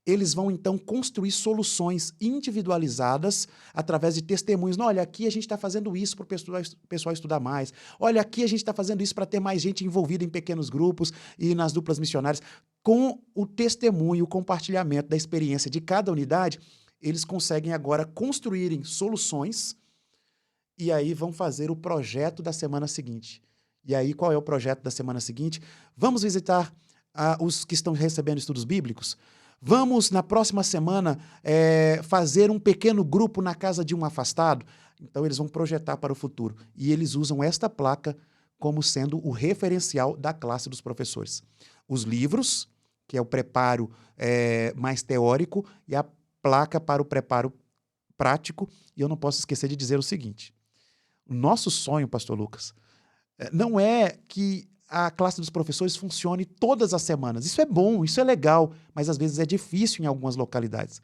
eles vão, então, construir soluções individualizadas através de testemunhos. Não, olha, aqui a gente está fazendo isso para o pessoal estudar mais. Olha, aqui a gente está fazendo isso para ter mais gente envolvida em pequenos grupos e nas duplas missionárias. Com o testemunho, o compartilhamento da experiência de cada unidade, eles conseguem agora construírem soluções e aí vão fazer o projeto da semana seguinte. E aí, qual é o projeto da semana seguinte? Vamos visitar os que estão recebendo estudos bíblicos? Vamos, na próxima semana, fazer um pequeno grupo na casa de um afastado? Então, eles vão projetar para o futuro. E eles usam esta placa como sendo o referencial da classe dos professores. Os livros, que é o preparo mais teórico, e a placa para o preparo prático. E eu não posso esquecer de dizer o seguinte. O nosso sonho, pastor Lucas, não é que a classe dos professores funcione todas as semanas. Isso é bom, isso é legal, mas às vezes é difícil em algumas localidades.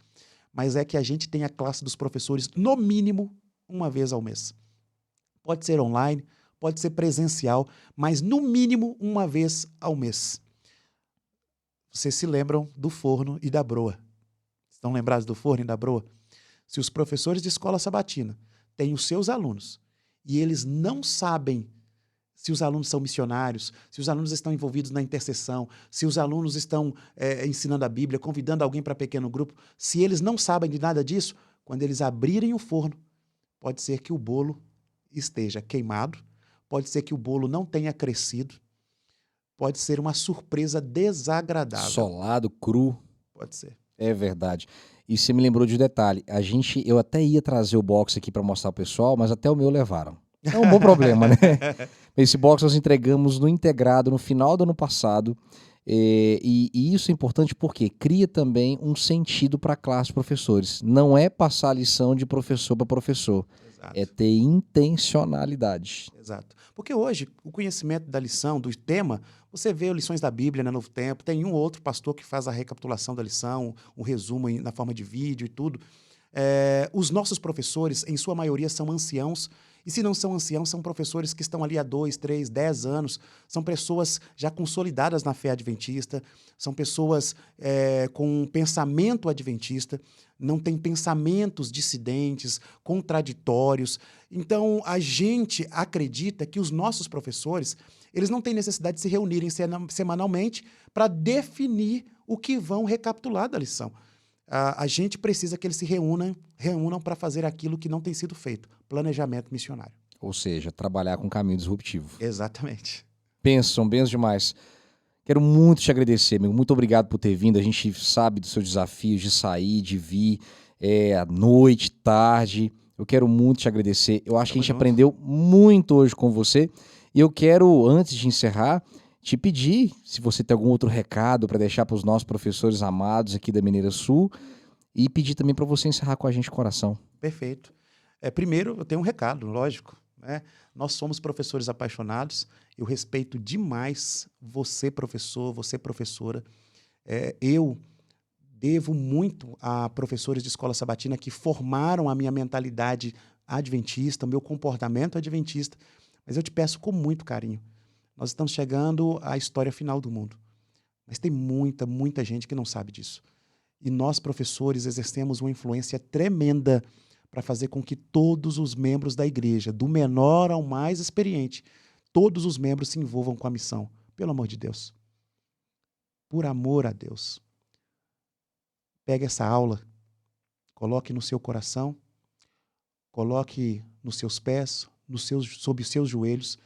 Mas é que a gente tem a classe dos professores, no mínimo, uma vez ao mês. Pode ser online, pode ser presencial, mas no mínimo uma vez ao mês. Vocês se lembram do forno e da broa? Estão lembrados do forno e da broa? Se os professores de escola sabatina têm os seus alunos e eles não sabem se os alunos são missionários, se os alunos estão envolvidos na intercessão, se os alunos estão ensinando a Bíblia, convidando alguém para pequeno grupo, se eles não sabem de nada disso, quando eles abrirem o forno, pode ser que o bolo esteja queimado, pode ser que o bolo não tenha crescido, pode ser uma surpresa desagradável. Solado, cru. Pode ser. É verdade. E você me lembrou de um detalhe. Eu até ia trazer o box aqui para mostrar ao pessoal, mas até o meu levaram. É um bom problema, né? Esse box nós entregamos no integrado no final do ano passado. E isso é importante porque cria também um sentido para a classe de professores. Não é passar a lição de professor para professor. Exato. É ter intencionalidade. Exato. Porque hoje, o conhecimento da lição, do tema, você vê lições da Bíblia no Novo Tempo, tem um ou outro pastor que faz a recapitulação da lição, um resumo na forma de vídeo e tudo. Os nossos professores, em sua maioria, são anciãos. E se não são anciãos, são professores que estão ali há 2, 3, 10 anos, são pessoas já consolidadas na fé adventista, são pessoas com um pensamento adventista, não têm pensamentos dissidentes, contraditórios. Então, a gente acredita que os nossos professores, eles não têm necessidade de se reunirem semanalmente para definir o que vão recapitular da lição. A gente precisa que eles se reúnam para fazer aquilo que não tem sido feito, planejamento missionário. Ou seja, trabalhar com caminho disruptivo. Exatamente. Benção demais. Quero muito te agradecer, amigo. Muito obrigado por ter vindo. A gente sabe dos seus desafios de sair, de vir à noite, tarde. Eu quero muito te agradecer. Eu acho que a gente aprendeu muito hoje com você. E eu quero, antes de encerrar, te pedir, se você tem algum outro recado para deixar para os nossos professores amados aqui da Mineira Sul, e pedir também para você encerrar com a gente de coração. Perfeito. Primeiro, eu tenho um recado, lógico, né? Nós somos professores apaixonados, eu respeito demais você, professor, você, professora. Eu devo muito a professores de escola sabatina que formaram a minha mentalidade adventista, o meu comportamento adventista, mas eu te peço com muito carinho. Nós estamos chegando à história final do mundo. Mas tem muita, muita gente que não sabe disso. E nós, professores, exercemos uma influência tremenda para fazer com que todos os membros da igreja, do menor ao mais experiente, todos os membros se envolvam com a missão. Pelo amor de Deus. Por amor a Deus. Pega essa aula, coloque no seu coração, coloque nos seus pés, sob os seus joelhos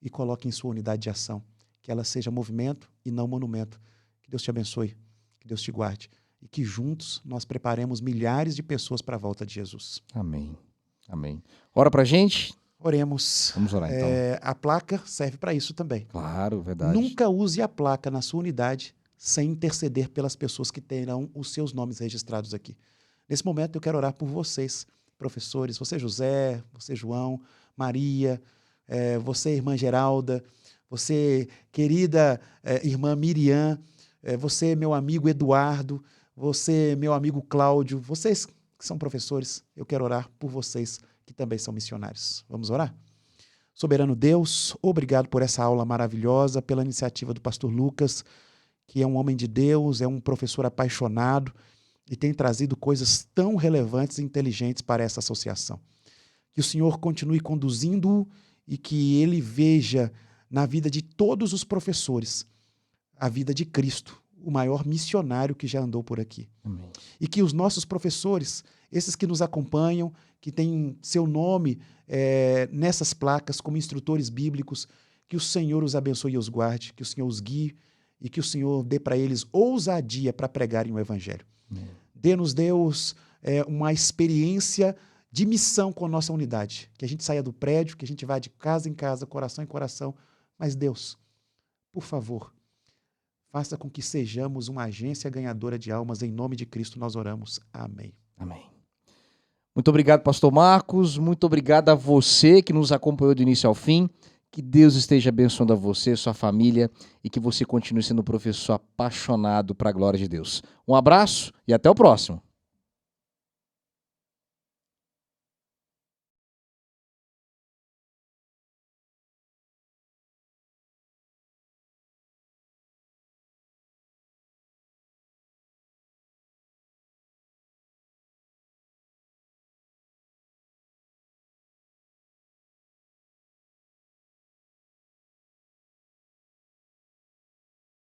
e coloque em sua unidade de ação. Que ela seja movimento e não monumento. Que Deus te abençoe, que Deus te guarde e que juntos nós preparemos milhares de pessoas para a volta de Jesus. Amém. Amém. Ora pra gente. Oremos. Vamos orar então. A placa serve para isso também. Claro, verdade. Nunca use a placa na sua unidade sem interceder pelas pessoas que terão os seus nomes registrados aqui. Nesse momento eu quero orar por vocês, professores, você José, você João, Maria, você irmã Geralda, você querida irmã Miriam, você meu amigo Eduardo, você meu amigo Cláudio, vocês que são professores, eu quero orar por vocês que também são missionários. Vamos orar? Soberano Deus, obrigado por essa aula maravilhosa, pela iniciativa do pastor Lucas, que é um homem de Deus, é um professor apaixonado e tem trazido coisas tão relevantes e inteligentes para essa associação. Que o Senhor continue conduzindo-o e que ele veja na vida de todos os professores a vida de Cristo, o maior missionário que já andou por aqui. Amém. E que os nossos professores, esses que nos acompanham, que têm seu nome nessas placas como instrutores bíblicos, que o Senhor os abençoe e os guarde, que o Senhor os guie e que o Senhor dê para eles ousadia para pregarem o Evangelho. Dê-nos, Deus, uma experiência de missão com a nossa unidade, que a gente saia do prédio, que a gente vá de casa em casa, coração em coração, mas Deus, por favor, faça com que sejamos uma agência ganhadora de almas, em nome de Cristo nós oramos. Amém. Amém. Muito obrigado, pastor Marcos, muito obrigado a você que nos acompanhou do início ao fim, que Deus esteja abençoando a você, sua família e que você continue sendo um professor apaixonado para a glória de Deus. Um abraço e até o próximo.